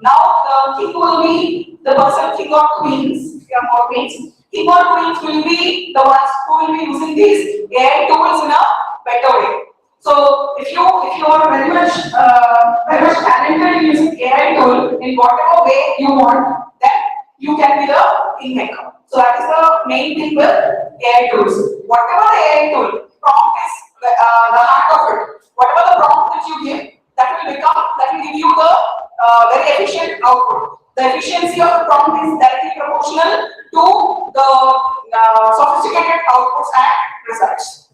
now the king will be the person king or queens, or queens. King or queens will be the ones who will be using these AI tools in a better way. So if you are very much talented in using AI tool in whatever way you want, then you can be the kingmaker. So that is the main thing with AI tools. Whatever the AI tool prompt is the heart of it. Whatever the prompt that you give, that will give you the very efficient output. The efficiency of the prompt is directly proportional to the sophisticated outputs and results.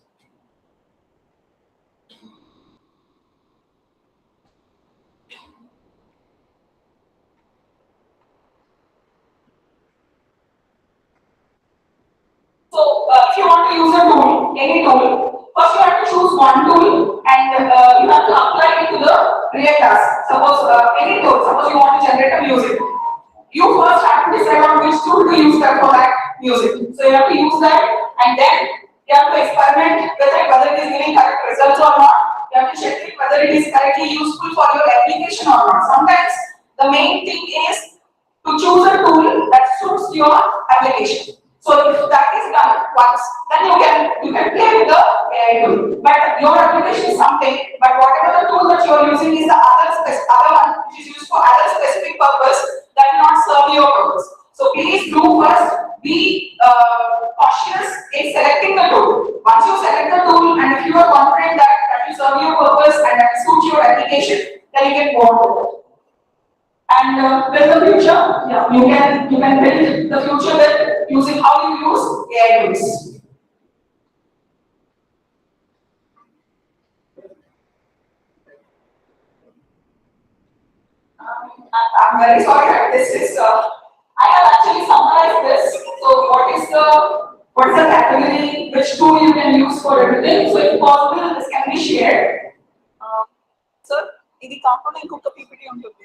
So if you want to use a tool, any tool, first you have to choose one tool and you have to apply it to the real task. Suppose any tool, suppose you want to generate a music. You first have to decide on which tool to use that for that music. So you have to use that and then you have to experiment with it whether it is giving correct results or not. You have to check it whether it is correctly useful for your application or not. Sometimes the main thing is to choose a tool that suits your application. So if that is done once, then you can play with the AI tool. But your application is something, but whatever the tool that you are using is the other one which is used for other specific purpose that will not serve your purpose. So please do first be cautious in selecting the tool. Once you select the tool and if you are confident that will serve your purpose and that will suit your application, then you can go on with it. And with the future, yeah, you can build the future with using how you use AI tools. I'm very sorry that this is. I have actually summarized this. So what is the category which which tool you can use for everything. So if possible, this can be shared. Sir, ఇది కాకుండా ఇంకొక PPT ఉంటుంది.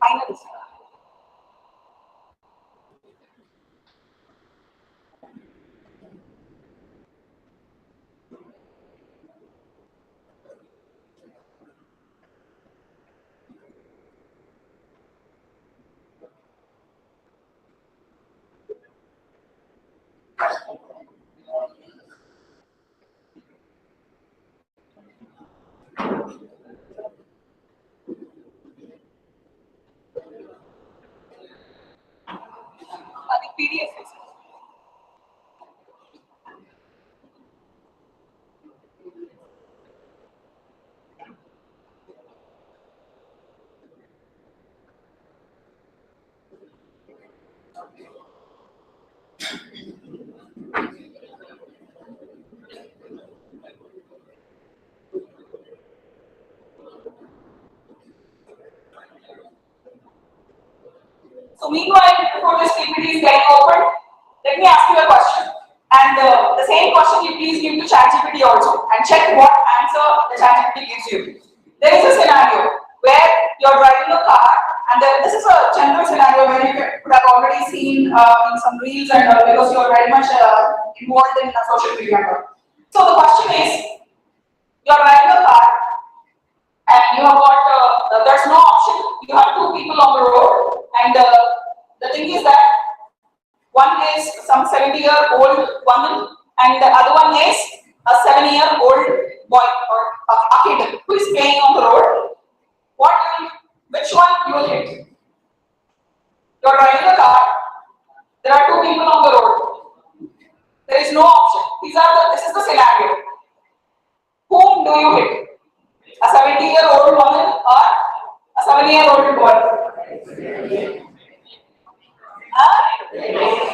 Finally. అది PDF. So meanwhile, before this PPT is getting open, let me ask you a question. And the same question you please give to ChatGPT also and check what answer the ChatGPT gives you. There is a scenario where you're driving a car, and this is a general scenario where you could have already seen in some reels and because you're very much involved in social media. So the question is, you're driving a car and you have got, there's no option, you have two people on the road, and the thing is that one is some 70-year-old woman and the other one is a 7-year-old boy or a kid who is playing on the road. Which one you will hit? You're driving a car, there are two people on the road, there is no option. This is the scenario. Whom do you hit? A 70-year-old woman or a 7-year-old boy?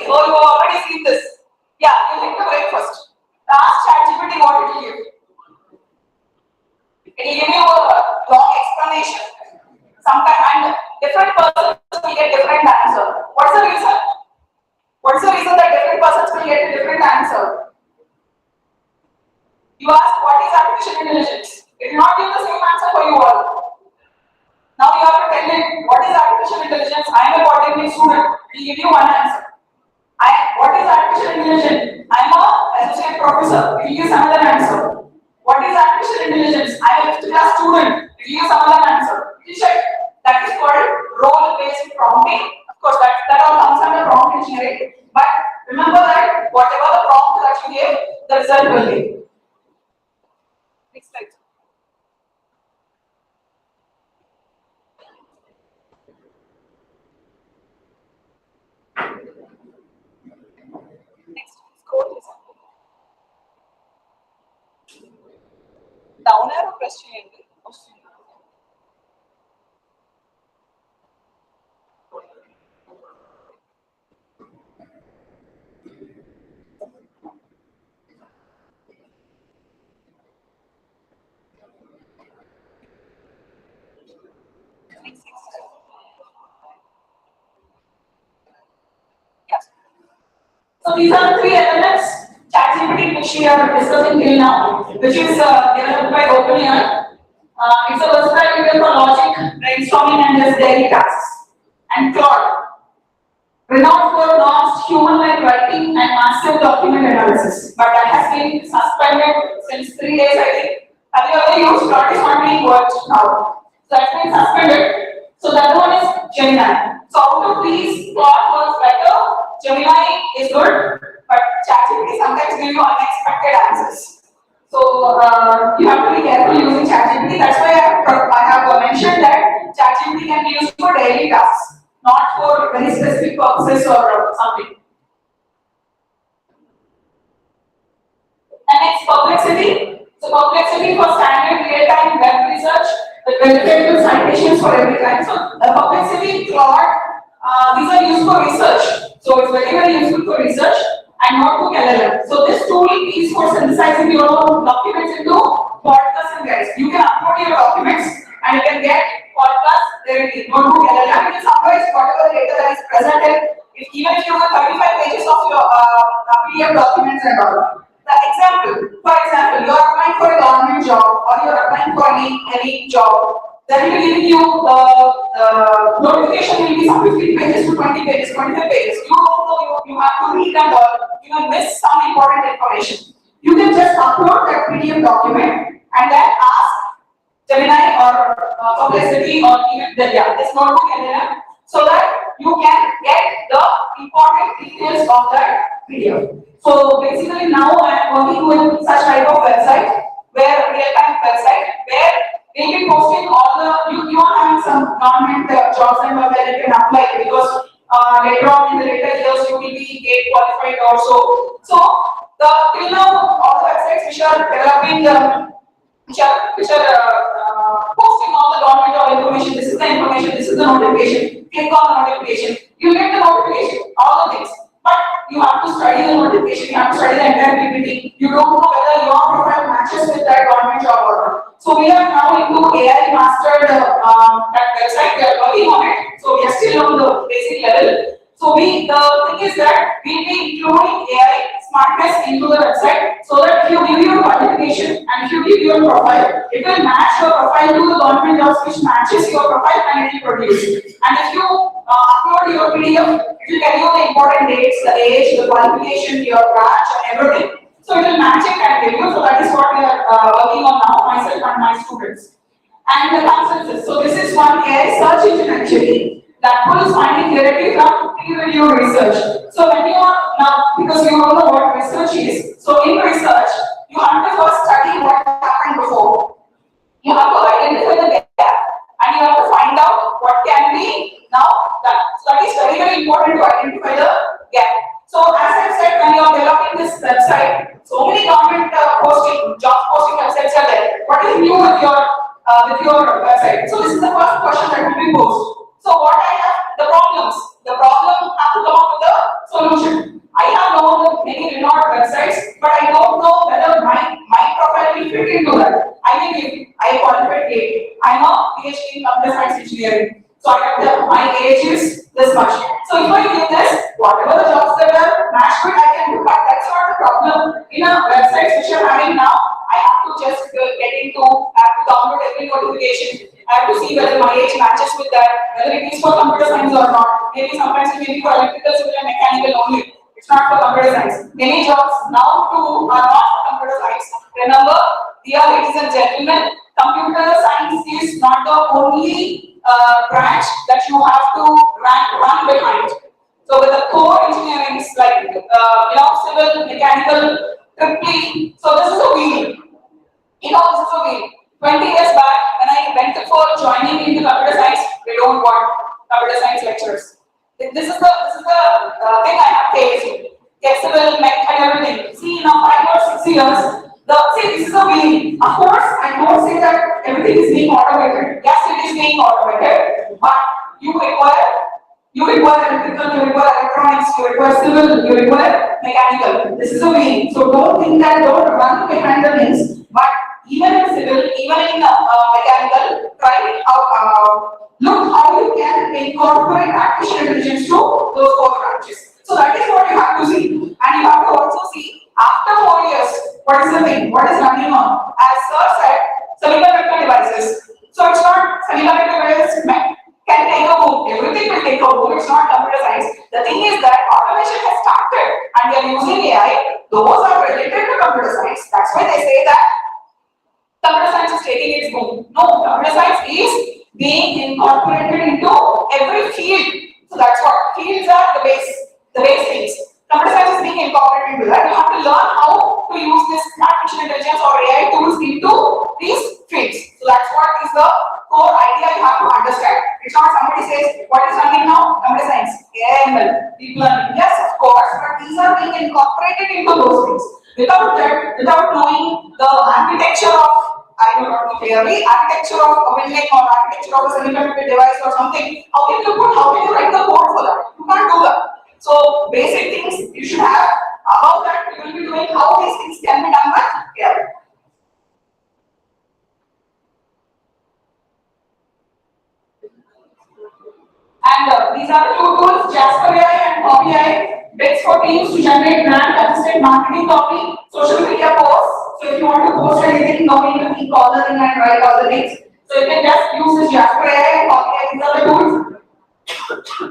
Oh, you have already seen this. Yeah, you hit the brake first. Ask ChatGPT what it will give. It will give you a long explanation. Sometimes, and different persons will get different answer. What's the reason? What's the reason that different persons will get a different answer? You ask what is artificial intelligence? It will not give the same answer for you all. Now you have to tell it what is artificial intelligence. I am a polytechnic student. It will give you one answer. What is artificial intelligence? I am an associate professor. It will give another answer. What is artificial intelligence? I am a 5th class student. It will give another answer. You check. That is called role-based prompting. Of course, that all comes under prompt engineering. But remember that whatever the prompt that you give, the result will be. Next slide. Next, scroll this. Down arrow press చేయండి. Yes. So these are the three elements ChatGPT which we are discussing till now, which is developed by OpenAI. It's a versatile medium for logic, brainstorming, and just daily tasks. And Claude, renowned for advanced human-like writing and massive document analysis, but that has been suspended since 3 days, I think. Have you ever used Claude? Is not being worked now. So that's been suspended. So the other one is Gemini. So out of these, Claude works better. Gemini is good, but ChatGPT sometimes gives you unexpected answers. So you have to be careful using ChatGPT. That's why I have mentioned that ChatGPT can be used for daily tasks, not for very specific purposes or something. And next, perplexity. So perplexity for standard real-time web research, the related citations for every time. So perplexity, Claude, these are used for research. So it's very, very useful for research and notebook LLM. So this tool is for synthesizing your documents into podcasts and guides. You can upload your documents and you can get podcasts there in notebook LLM. You can summarize whatever data that is present if even if you have 35 pages of your PDF documents and all. The example, for example, you are applying for a government job or you are applying for any job. Then it will give you the notification will be some 15 pages to 20 pages, 25 pages. You don't know, you have to read and all. You will miss some important information. You can just upload that PDF document and then ask Gemini or Perplexity or even this notebook LLM so that you can get the important details of that PDF. So basically now I am working with such type of website where real-time website where they will be posting all the you are having some government jobs and where you can apply because later on in the later years you will be gate qualified also. So the till now all the websites which are developing which are posting all the government job information. This is the information. This is the notification. Click on the notification. You get the notification. All the things. But you have to study the notification. You have to study the entire PPT. You don't know whether your profile matches with that government job or not. So we are now into AI mastered that website. We are working on it. So we are still on the basic level. So the thing is that we will be including AI smartness into the website so that if you give your qualification and if you give your profile, it will match your profile to the government jobs which matches your profile and it will produce. And if you upload your PDF, it will tell you the important dates, the age, the qualification, your branch and everything. So it will match it and tell you. So that is what we are working on now, myself and my students. And the consensus. So this is one AI search engine actually. That one is finding directly from peer-reviewed research. So when you are now, because you don't know what research is, so in research, you have to first study what happened before. You have to identify the gap and you have to find out what can be now done. So that is very, very important to identify the gap. So as I said, when you are developing this website, so many government job posting websites are there. What is new with your website? So this is the first question that will be posed. So what I have, the problems. The problem have to come up with a solution. I have known many renowned websites, but I don't know whether my profile will fit into that. I will give, I qualified age. I'm a PhD in computer science engineering. So I have my age is this much. So if I give this, whatever the jobs that are matched with, I can do, but that's not the problem. In a website which I'm having now, I have to just get into, I have to download every notification. I have to see whether my age matches with that, whether it is for computer science or not. Maybe sometimes it may be for electrical, civil and mechanical only. It's not for computer science. Many jobs now too are not for computer science. Remember, dear ladies and gentlemen, computer science is not the only branch that you have to run behind. So with the core engineering like civil, mechanical, triple. So this is a wheel. This is a wheel. 20 years back, when I went for joining into computer science, they don't want computer science lecturers. This is the thing I have faced. Civil, mech and everything. See now 5 or 6 years. This is a wheel. Of course, I don't say that everything is being automated. Yes, it is being automated, but you require electrical, you require electronics, you require civil, you require mechanical. This is a wheel. So don't think that don't run behind the things, but even in civil, even in mechanical, try out, look how you can incorporate artificial intelligence to those core branches. So that is what you have to see. And you have to also see, after 4 years, what is the thing? What is running on? As Sir said, semiconductor devices. So it's not semiconductor devices can take a boom. Everything will take a boom. It's not computer science. The thing is that automation has started and they are using AI. Those are related to computer science. That's why they say that computer science is taking its boom. No, computer science is being incorporated into every field. So that's what fields are the base things. Computer science is being incorporated into that. You have to learn how to use this artificial intelligence or AI tools into these fields. So that's what is the core idea you have to understand. It's not somebody says, what is running now? Computer science, AI, ML, deep learning. Yes, of course, but these are being incorporated into those things. Without that, without knowing the architecture of, I do not know clearly, architecture of a building or architecture of a semiconductor device or something, how can you write the code for that? You can't do that. So basic things you should have. Above that, you will be doing how these things can be done by AI. And these are the two tools, Jasper AI and Copy AI, bits for teams to generate brand assisted marketing copy, social media posts. So if you want to post anything, no need to keep all the thing and write all the things. So you can just use this Jasper AI and Copy AI. These are the tools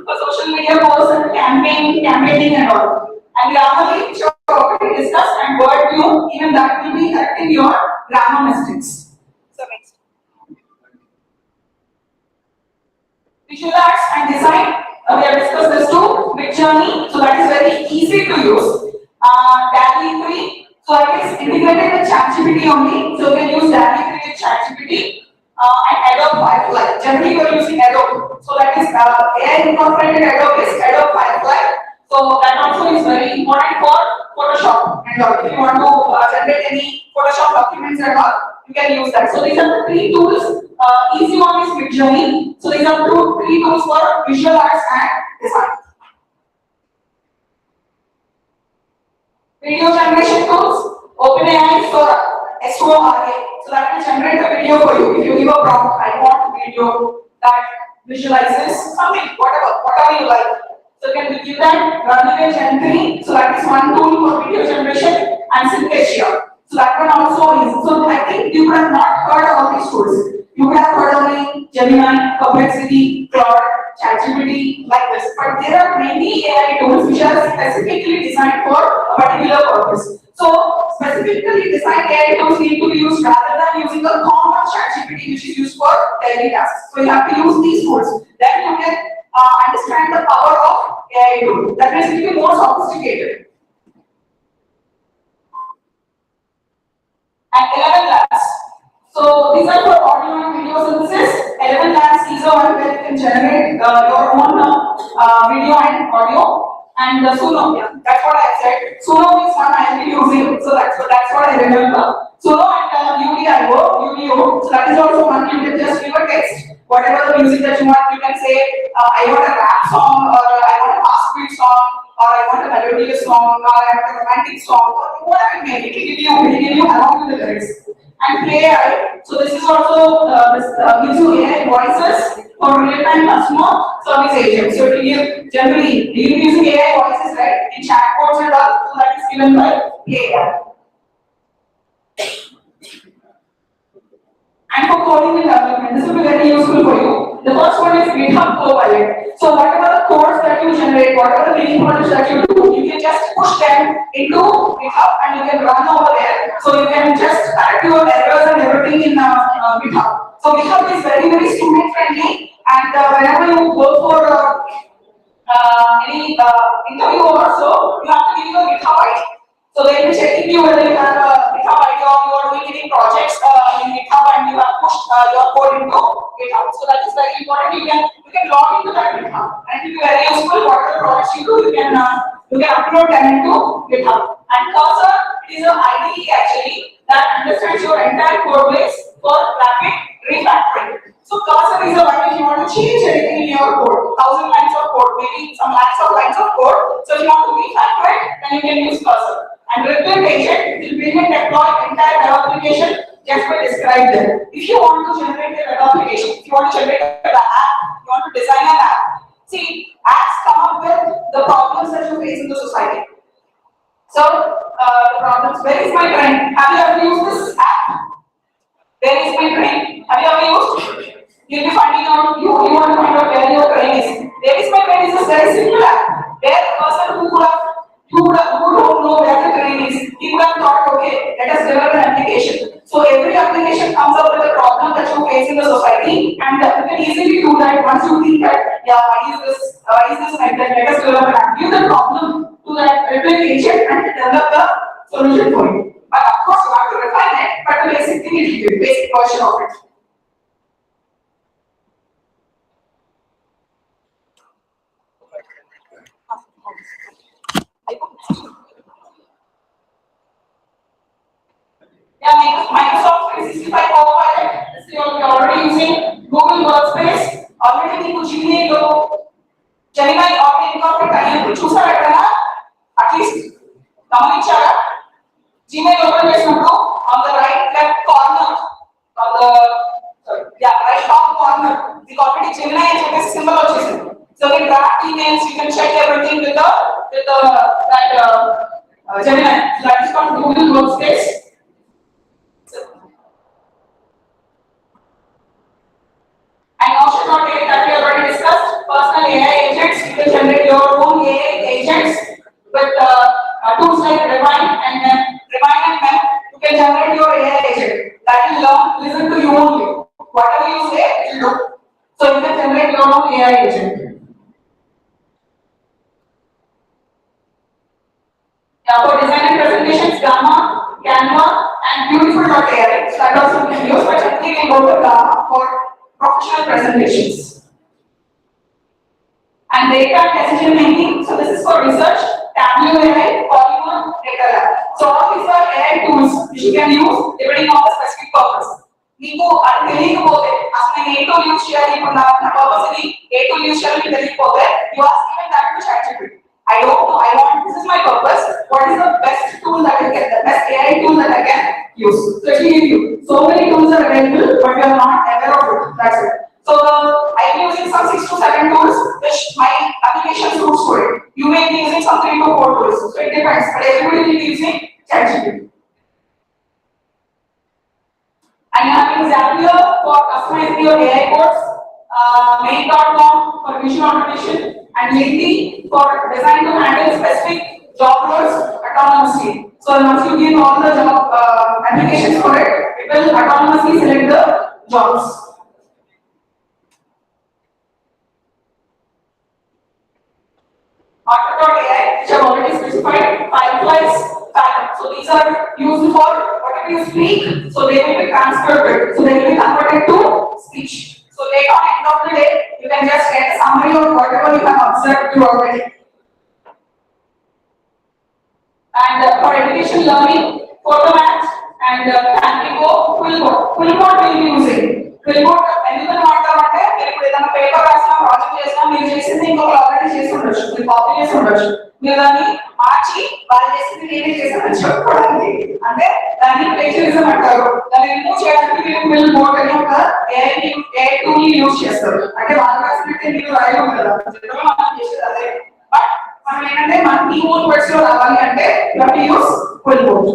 for social media posts and campaigning and all. And Grammarly, which we have already discussed, and word view, even that will be correcting your grammar mistakes. So next. Visual arts and design, we have discussed this too. Midjourney, so that is very easy to use. DALL-E 3, so it is integrated with ChatGPT only. So you can use DALL-E 3 with ChatGPT and Adobe Firefly. Generally, we are using Adobe. So that is AI incorporated Adobe is Adobe Firefly. So that also is very important for Photoshop and all. If you want to generate any Photoshop documents and all, you can use that. So these are the three tools. Easy one is Midjourney. So these are three tools for visual arts and design. Video generation tools. OpenAI for SORA. So that will generate the video for you. If you give a prompt, I want a video that visualizes something, whatever you like. So you can give that running Gen 3. So that is one tool for video generation and Synthesia. So that one also is. So I think you would have not heard of all these tools. You would have heard only Gemini, Perplexity, Claude, ChatGPT, like this. But there are many AI tools which are specifically designed for a particular purpose. So specifically designed AI tools need to be used rather than using a common ChatGPT which is used for daily tasks. So you have to use these tools. Then you can understand the power of AI tool. That means it will be more sophisticated. And 11 labs. So these are for audio and video synthesis. 11 labs is a one where you can generate your own video and audio. And Suno, yeah, that's what I said. Suno is one I will be using, so that's what I remember. Suno and UDIO, so that is also one you can just give a text. Whatever the music that you want, you can say, I want a rap song, or I want a fast beat song, or I want a melodious song, or I want a romantic song, or whatever it may be. It will give you along with the lyrics. And Play AI, so this is also gives you AI voices for real-time customer service agents. So it will generally you using AI voices, right, in chatbots and all, so that is given by AI. And for coding and development, this will be very useful for you. The first one is GitHub Copilot. So whatever the codes that you generate, whatever the mini projects that you do, you can just push them into GitHub and you can run over there. So you can just add your errors and everything in GitHub. So GitHub is very, very student friendly, and whenever you go for any interview or so, you have to give your GitHub ID. So they will be checking you whether you have a GitHub ID or you are doing any projects in GitHub and you have pushed your code into GitHub. So that is very important. You can log into that GitHub and it will be very useful. Whatever projects you do, you can upload them into GitHub. And Cursor is an IDE actually that understands your entire code base for rapid refactoring. So Cursor is a one if you want to change anything in your code, 1,000 lines of code, maybe some lakhs of lines of code. So if you want to refactor it, then you can use Cursor. And Rebuild Agent will bring and deploy entire web application just by describe them. If you want to generate a web application, if you want to generate an app, you want to design an app. See, apps come up with the problems that you face in the society. So the problems. Where is my train? Have you ever used this app? Where is my train? Have you ever used? You'll be finding out, you want to find out where your train is. Where is my train is a very simple app. Where the person who don't know where the train is, he would have thought, okay, let us develop an application. So every application comes up with a problem that you face in the society, and you can easily do that once you think that, yeah, why is this like that? Let us develop an app. Give the problem to that application and develop the solution for you. But of course, you have to refine it, but the basic thing is the basic version of it. Gemini already incorporate అయ్యింది చూసారా ఎక్కడైనా at least గమనించారా Gmail open చేసినప్పుడు on the right left corner on the right top corner the already Gemini అని చెప్పేసి symbol వచ్చేసింది. So in draft emails you can check everything with that Gemini. That is called Google Workspace. And option not A that we already discussed. Personal AI agents, you can generate your own AI agents with tools like Refine and Mem. You can generate your AI agent that will learn, listen to you only. Whatever you say, it will do. So you can generate your own AI agent. Yeah, for design and presentations, Gamma, Canva, and Beautiful.ai. So that also you can use, but generally we go to Gamma for professional presentations. And data and decision making. So this is for research, Tableau AI, Polymer, Data Lab. So all these are AI tools which you can use depending on the specific purpose. మీకు అది తెలియకపోతే అసలు నేను ఏ tool use చేయాలి ఇప్పుడు నా purpose ఇది ఏ tool use చేయాలి తెలియకపోతే you ask even that to ChatGPT. I don't know. I want this is my purpose. What is the best tool that I can, the best AI tool that I can use? So it will give you. So many tools are available, but you are not aware of it. That's it. So I am using some 6 to 7 tools which my application suits for it. You may be using some 3 to 4 tools. So it depends. But everybody will be using ChatGPT. And you have Zapier for customizing your AI codes, Make.com for visual automation, and Lindy for design to handle specific job roles autonomously. So once you give all the job applications for it, it will autonomously select the jobs. Auto.ai, which I have already specified, Fireflies, Phantom. So these are used for whatever you speak, so they will be transferred, so they will be converted to speech. So later on, end of the day, you can just get a summary of whatever you have observed throughout the day. And for education learning, Photomat and Canvico, Quillbot will be using. Quillbot, ఎందుకని వాడతామంటే మీరు ఇప్పుడు ఏదైనా paper రాసినా project చేసినా మీరు చేసింది ఇంకొకరు already చేసి ఉండొచ్చు, మీరు కాపీ చేసి ఉండొచ్చు, మీరు దాన్ని మార్చి వాళ్ళు చేసింది నేనే చేశానని చెప్పుకోవడానికి, అంటే దాన్ని ప్లేజరిజం అంటారు. దాన్ని రిమూవ్ చేయడానికి మీరు Quillbot అనే ఒక AI టూల్ యూజ్ చేస్తారు. అంటే వాళ్ళు రాసినట్టే మీరు రాయడం కదా, జనరల్గా మనం చేసేది అదే. బట్ మనం ఏంటంటే మన మీ ఓన్ వర్డ్స్ లో రావాలి అంటే you have to use Quillbot.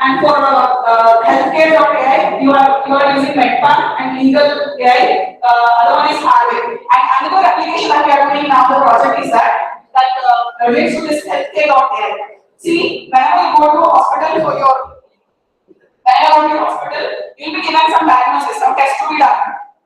And for healthcare.ai, you are using Medpan and legal AI. Other one is Harvey. And another application that we are doing now, the project is that relates to this healthcare.ai. See, whenever you go to hospital for your hospital, you will be given some diagnosis, some tests to be done.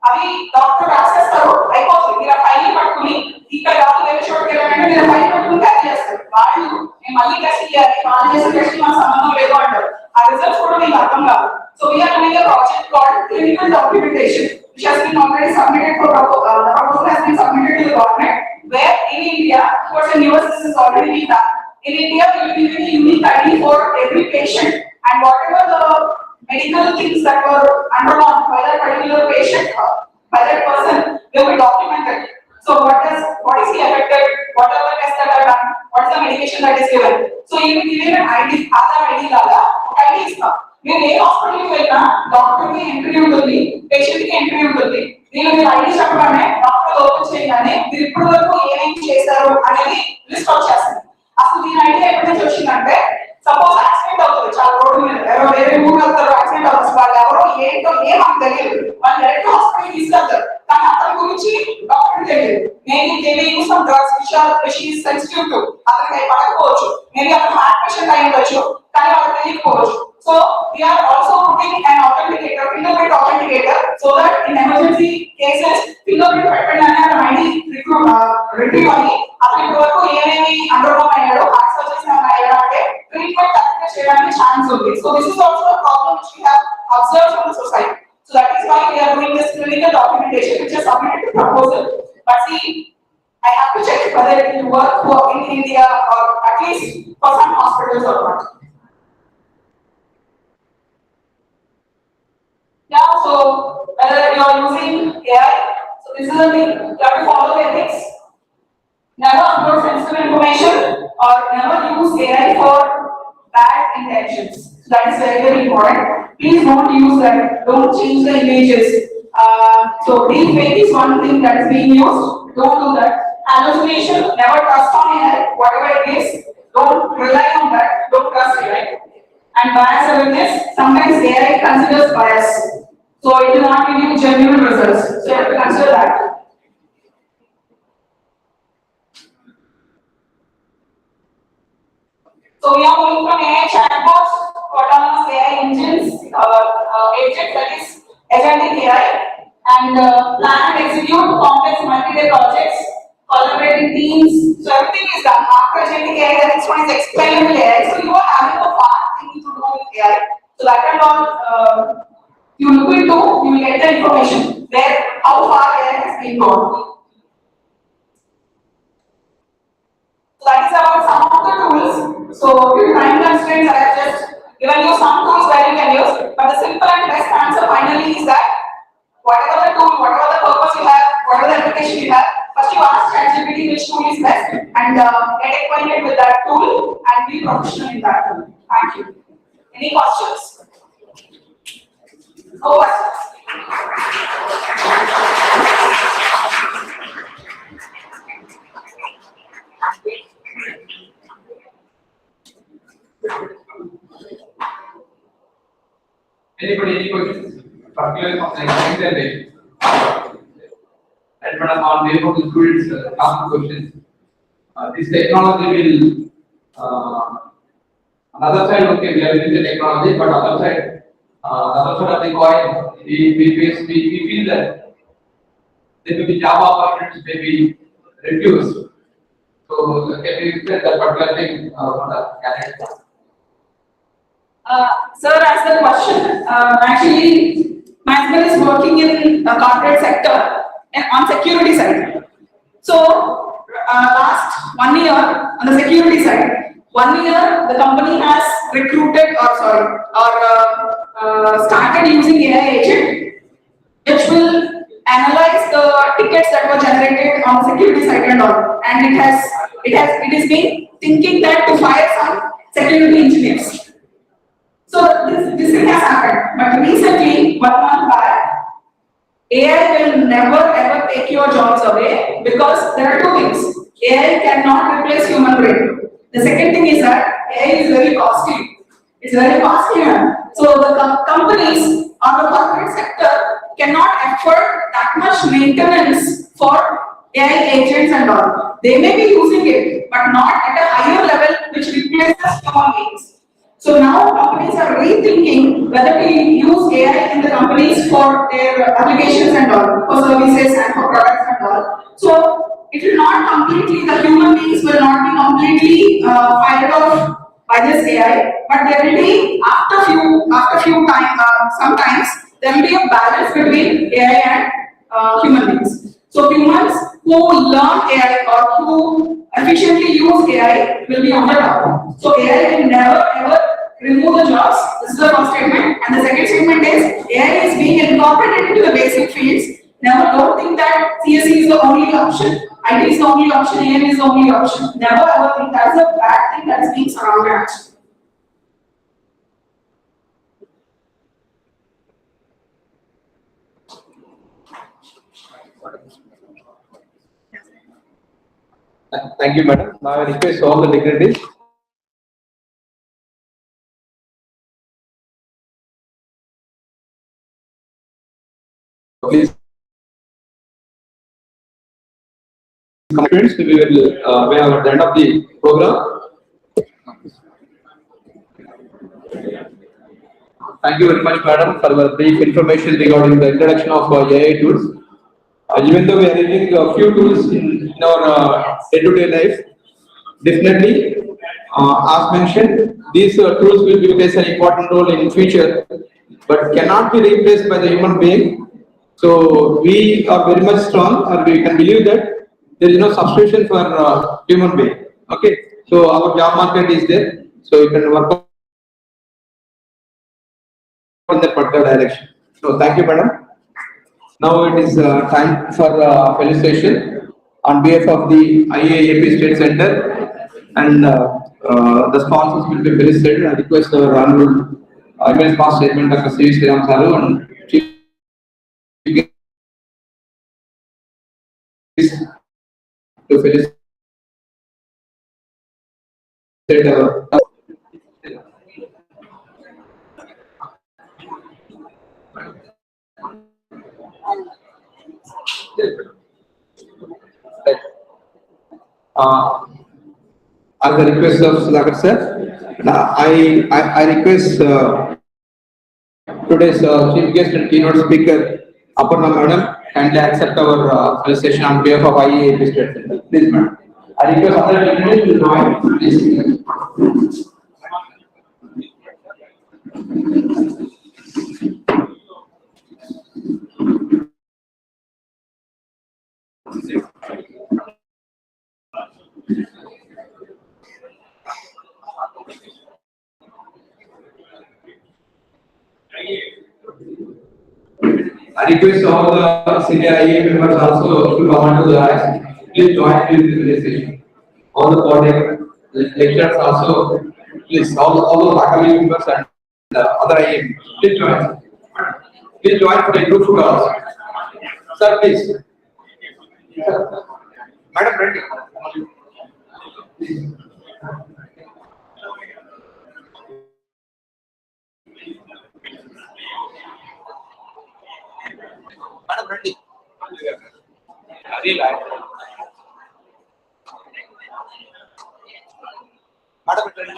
అవి doctor రాసేస్తారు, అయిపోతుంది. మీరు file పట్టుకుని ఇక్కడ కాదు వేరే చోటుకి వెళ్ళాలంటే మీరు ఫైల్ పట్టుకుని క్యారీ చేస్తారు. వాళ్ళు మేము మళ్ళీ టెస్ట్ చేయాలి, వాళ్ళు చేసే టెస్ట్ మాకు సంబంధం లేదు అంటారు. ఆ రిజల్ట్స్ కూడా మీకు అర్థం కాదు. So we're doing a project called clinical documentation which has been already submitted for the proposal has been submitted to the government, where in India, of course in US this is already been done. In India we will be giving a unique ID for every patient, and whatever the medical things that were undergone by that particular patient, by that person, they will be documented. So what is he affected, what are the tests that are done, what is the medication that is given. So you will give an ID, Aadhaar ID laga, ID istam. మీరు ఏ హాస్పిటల్కి వెళ్ళినా డాక్టర్కి entry ఉంటుంది, పేషెంట్కి entry ఉంటుంది. నేను మీరు ID చెప్పగానే డాక్టర్ ఓపెన్ చేయగానే మీరు ఇప్పటి వరకు ఏమేమి చేశారు అనేది లిస్ట్ వచ్చేస్తుంది. అసలు దీని ఐడియా ఎప్పటి నుంచి వచ్చిందంటే, సపోజ్ యాక్సిడెంట్ అవుతుంది చాలా రోడ్డు మీద, ఎవరో వేరే ఊరు వెళ్తారు, యాక్సిడెంట్ అవుతుంది, వాళ్ళు ఎవరో ఏంటో మాకు తెలియదు, వాళ్ళు డైరెక్ట్ హాస్పిటల్ తీసుకెళ్తారు, కానీ అతని గురించి డాక్టర్ తెలియదు. Maybe use some drugs which is sensitive to అతనికి పడకపోవచ్చు, మేబీ అతను హార్ట్ పేషెంట్ అయి ఉండొచ్చు, కానీ వాళ్ళకి తెలియకపోవచ్చు. So we are also putting an authenticator, fingerprint authenticator, so that in emergency cases, fingerprint పెట్టగానే అతను ఐడి రిట్రీవ్ అయ్యి అతని వరకు ఏమేమి అండర్గోన్ అయ్యాడో, హార్ట్ సర్జరీస్ ఏమైనా అయ్యాడో అంటే ట్రీట్మెంట్ కరెక్ట్గా చేయడానికి ఛాన్స్ ఉంది. So this is also a problem which we have observed from the society. So that is why we are doing this clinical documentation, which is submitted to proposal. But see, I have to check whether it will work for in India or at least for some hospitals or not. Yeah, so whether you are using AI, so this is a thing, you have to follow the ethics. Never upload sensitive information or never use AI for bad intentions. So that is very, very important. Please don't use that. Don't change the images. So deepfake is one thing that is being used. Don't do that. Hallucination, never trust on AI. Whatever it is, don't rely on that. Don't trust AI. And bias awareness, sometimes AI considers bias. So it will not give you genuine results. So you have to consider that. So we are moving from AI chatbots to autonomous AI engines, agents, that is agentic AI, and plan and execute complex multi-day projects, collaborating teams. So everything is done. After agentic AI, the next one is experimental AI. So you are having a far thing to do with AI. So that and all you look into, you will get the information where how far AI has been gone. So that is about some of the tools. So due to time constraints, I have just given you some tools where you can use. But the simple and best answer finally is that whatever the tool, whatever the purpose you have, whatever the application you have, first you ask ChatGPT which tool is best and get acquainted with that tool and be professional in that tool. Thank you. Any questions? No questions. Anybody, any questions? Particularly on the example and madam, on behalf of the students, ask questions. This technology will, on the other side, okay, we are using the technology, but other side, the other side of the coin, we feel that there may be job opportunities may be reduced. So, can you explain that particular thing for the candidate? Sir, as the question, actually, my husband is working in the corporate sector and on security side. So, last 1 year on the security side, 1 year the company has recruited or started using AI agent, which will analyze the tickets that were generated on the security side and all, and it is been thinking that to fire some security engineers. So this thing has happened, but recently, 1 month back, AI will never ever take your jobs away because there are two things. AI cannot replace human brain. The second thing is that AI is very costly. It's very costly. So the companies or the corporate sector cannot afford that much maintenance for AI agents and all. They may be using it, but not at a higher level which replaces human beings. So now companies are rethinking whether to use AI in the companies for their applications and all, for services and for products and all. So it will not completely, the human beings will not be completely fired off by this AI, but there will be after few time, sometimes there will be a balance between AI and human beings. So humans who learn AI or who efficiently use AI will be on the top. So AI will never ever remove the jobs. This is the first statement. And the second statement is AI is being incorporated into the basic fields. Never don't think that CSE is the only option, IT is the only option, AM is the only option. Never ever think that's a bad thing that is being surrounded. Thank you, madam. Now I request all the dignitaries. Please, friends, we are at the end of the program. Thank you very much, madam, for the brief information regarding the introduction of AI tools. Even though we are using a few tools in our day-to-day life, definitely, as mentioned, these tools will play an important role in future, but cannot be replaced by the human being. So we are very much strong, or we can believe that there is no substitution for human being. Okay, so our job market is there, so you can work in that particular direction. So thank you, madam. Now it is time for felicitation on behalf of the IAAP State Center, and the sponsors will be felicitated. I request our Honorable Immense Past Chairman Dr. C. Sriram Saru and Chief Guest to felicitate our uh, at the request of Sudhakar sir. I request today's chief guest and keynote speaker Aparna madam kindly accept our felicitation on behalf of IAAP State Center. Please madam. I request other dignitaries to join. Please. I request all the senior IAA members also to come onto the dais. Please join in the felicitation. All the coordinator lecturers also, please, all the faculty members and other IAA, please join. Please join for a group photo also. Sir, please. Madam, ready. Madam, ready. Madam, ready.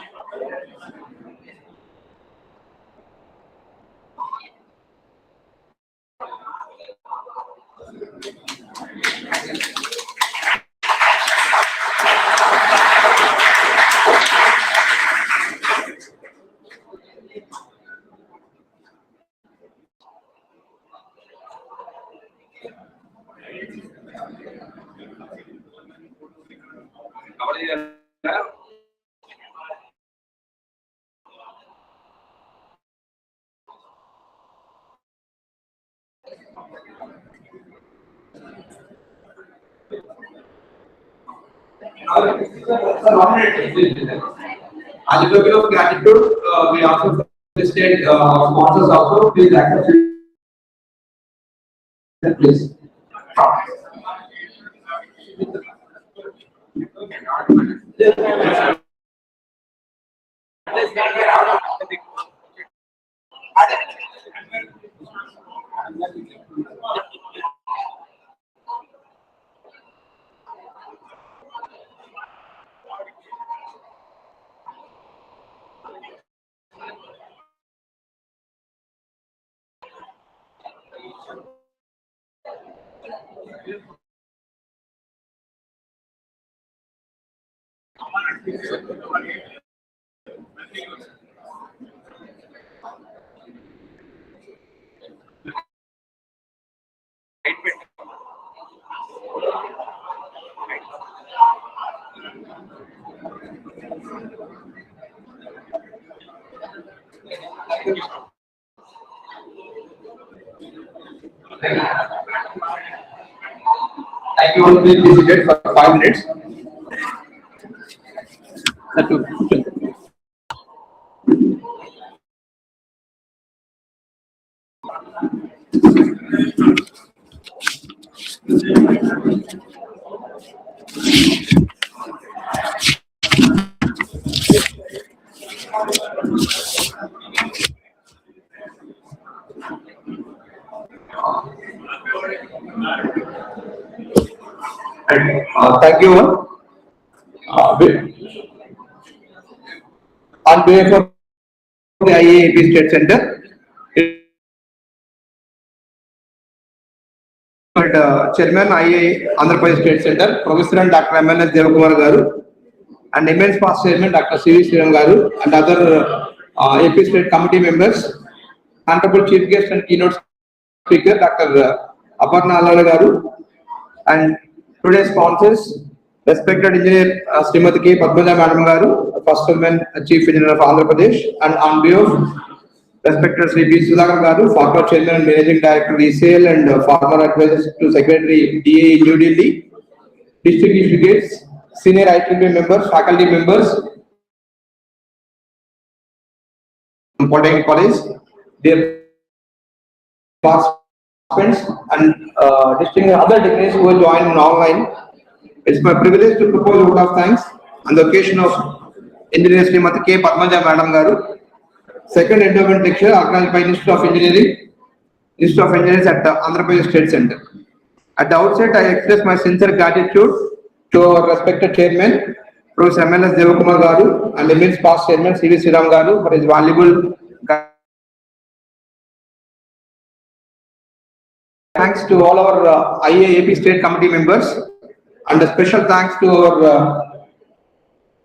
As a token of gratitude, we also felicitate our sponsors also. Please accept it. Please. Thank you all. Please be seated for 5 minutes. Thank you all. On behalf of the IAAP State Center, Chairman IA Andhra Pradesh State Center, Professor and Dr. M.N.S. Devakumar Garu, and immense past Chairman Dr. C.V. Sriram Garu, and other AP State Committee members, Honorable Chief Guest and Keynote Speaker Dr. Aparna Garu, and today's sponsors, respected engineer Srimati K. Padmaja Madam Garu, First Woman Chief Engineer of Andhra Pradesh, and on behalf of Respected Sri B. Sudhakar Garu, former Chairman and Managing Director, Resale, and former advisor to Secretary DA New Delhi, distinguished guests, senior ITB members, faculty members, Polytechnic College, their participants, and distinguished other dignitaries who have joined online. It's my privilege to propose a vote of thanks on the occasion of Engineer Srimati K. Padmaja Madam Garu, second endowment lecture organized by Institute of Engineers at the Andhra Pradesh State Center. At the outset, I express my sincere gratitude to our respected chairman, Professor M.L.S. Devakumar Garu, and immense past chairman, C.V. Sriram Garu, for his valuable guidance. Thanks to all our IAAP state committee members, and a special thanks to our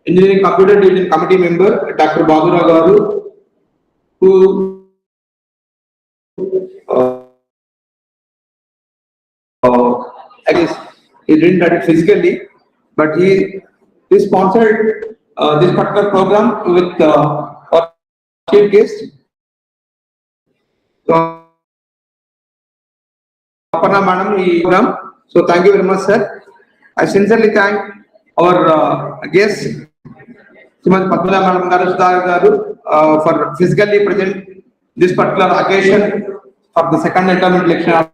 Engineering Computer Division committee member, Dr. Badura Garu, who I guess he didn't do it physically, but he sponsored this particular program with our chief guest. So, Aparna Madam, so thank you very much, sir. I sincerely thank our guests, Srimati Padmaja Madam Garu, for physically present this particular occasion for the second endowment lecture.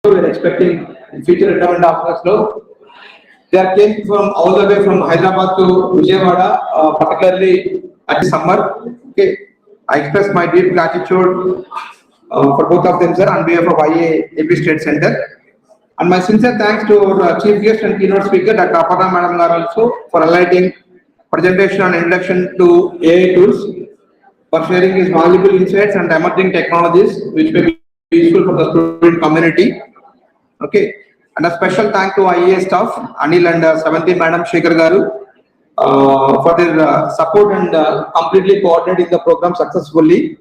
We are expecting future endowment officers. They came from all the way from Hyderabad to Vijayawada, particularly at the summer. Okay, I express my deep gratitude for both of them, sir, on behalf of IAAP State Center. And my sincere thanks to our chief guest and keynote speaker, Dr. Aparna Madam also, for highlighting presentation on introduction to AI tools, for sharing his valuable insights and emerging technologies which may be useful for the student community. Okay, and a special thank to IAS staff, Anil and Savanthi Madam Shekhar Garu, for their support and completely coordinating the program successfully.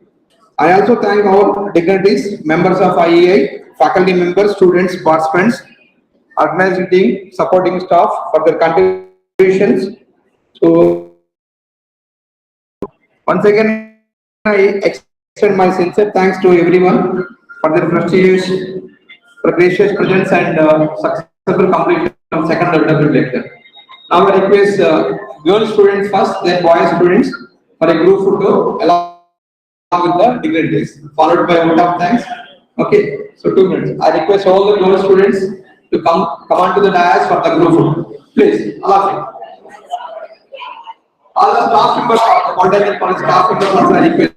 I also thank all dignitaries, members of IAI, faculty members, students, participants, organizing team, supporting staff for their contributions. So, once again, I extend my sincere thanks to everyone for their gracious presence and successful completion of second endowment lecture. Now I request girl students first, then boy students for a group photo along with the dignitaries, followed by a vote of thanks. Okay, so 2 minutes. I request all the girl students to come on to the dais for the group photo. Please, allow me. All the staff members of the Polytechnic College staff members also I request.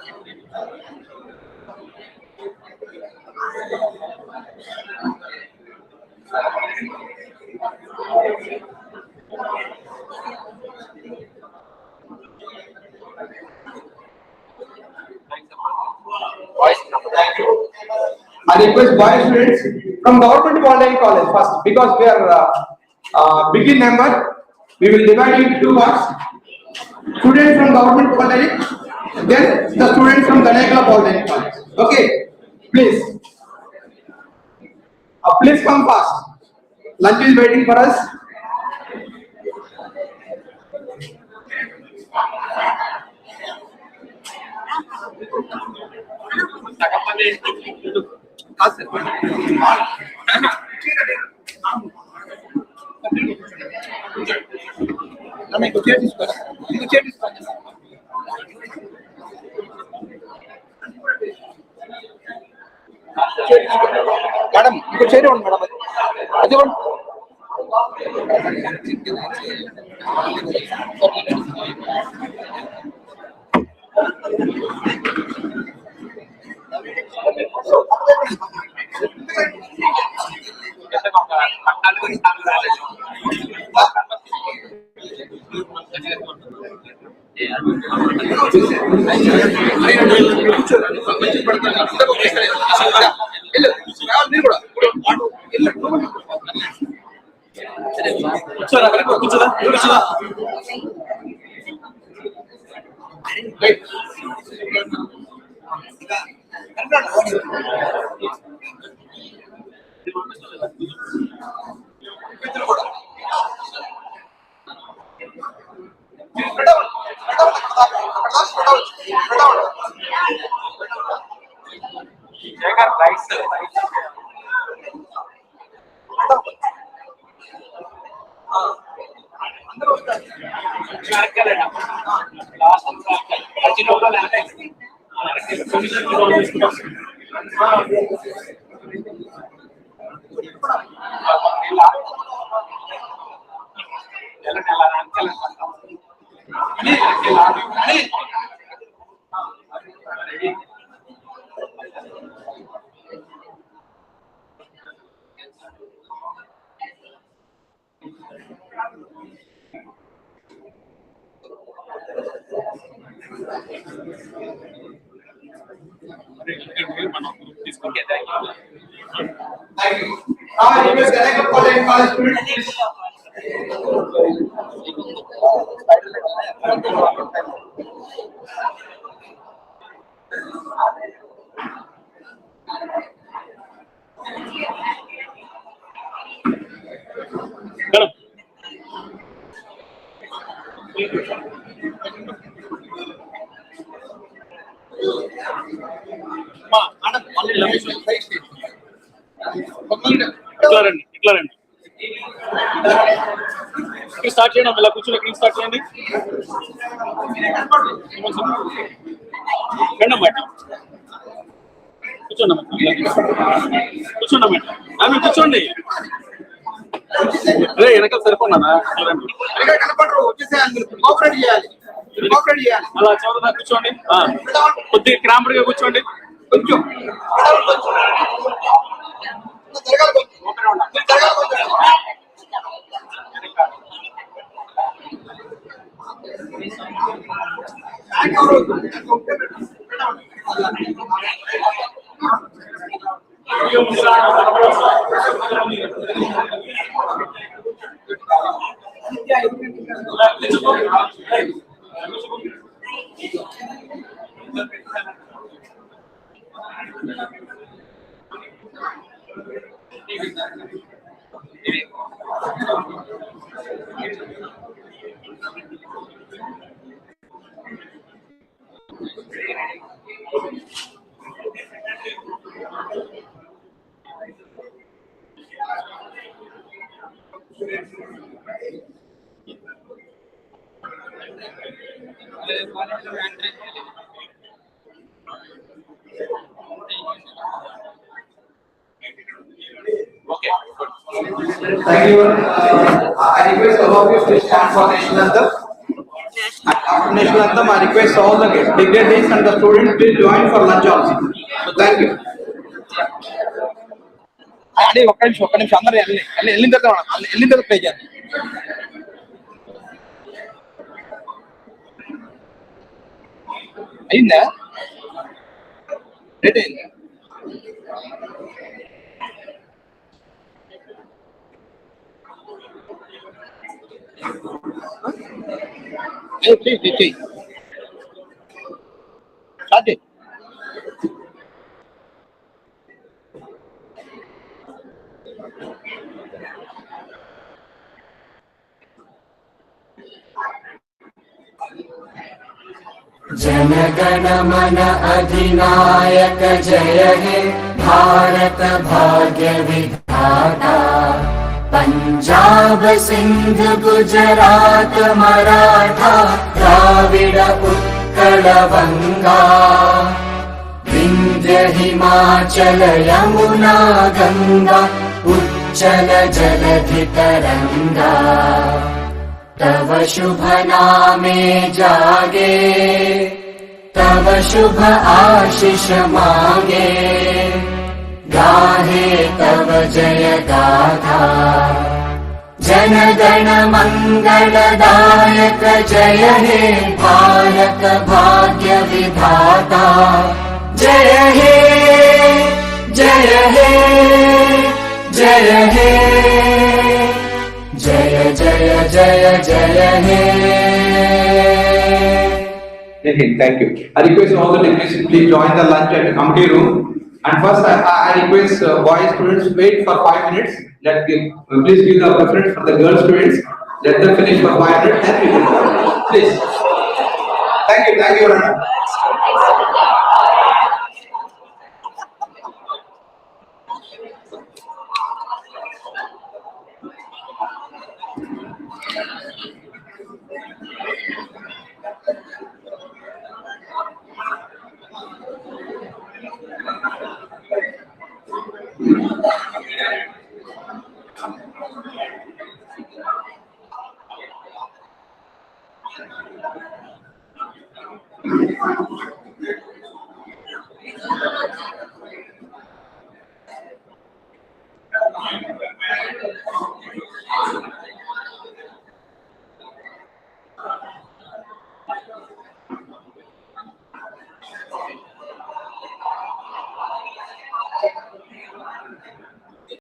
Thank you. I request boys students from Government Polytechnic College first, because we are big in number. We will divide into two parts. Students from Government Polytechnic, then the students from Danekla Polytechnic College. Okay, please. Please come fast. Lunch is waiting for us. Madam, you chair on, madam. Adi one. Thank you. Now I request Danekla Polytechnic College students. ఇట్లా రండి ఇక్కడ start చేయండి ఇలా కూర్చొని ఎక్కడికి start చేయండి రండమ్మా కూర్చోండి ఆమె కూర్చోండి అదే వెనకాల సరిపోనా అలా చివరి కూర్చోండి కొద్దిగా క్రాంపుడ్ గా కూర్చోండి కొంచెం Thank you. I request all of you to stand for national anthem. After national anthem, I request all the dignitaries and the students to join for lunch also. So thank you. అదే ఒక్క నిమిషం అందరూ వెళ్ళిన తర్వాత వెళ్ళిన తర్వాత play చేద్దాం. అయిందా రెడీ అయిందా చెయ్యి స్టార్ట్ చేయి. जनगण मन अधिनायक जय हे भारत भाग्य विधाता पंजाब सिंध गुजरात मराठा द्राविड उत्कल बंगा विंध्य हिमाचल यमुना गंगा उच्चल जलधि तरंगा तव शुभ नामे जागे तव शुभ आशीष मांगे गाहे तव जय गाथा जन गण मंगलदायक जय हे भारत भाग्य विधाता जय हे जय हे जय हे जय जय जय जय हे Thank you. I request all the dignitaries to please join the lunch at the committee room. And first, I request boys students wait for 5 minutes. Please give the preference for the girl students. Let them finish for 5 minutes. Then we will go. Please. Thank you, Rana.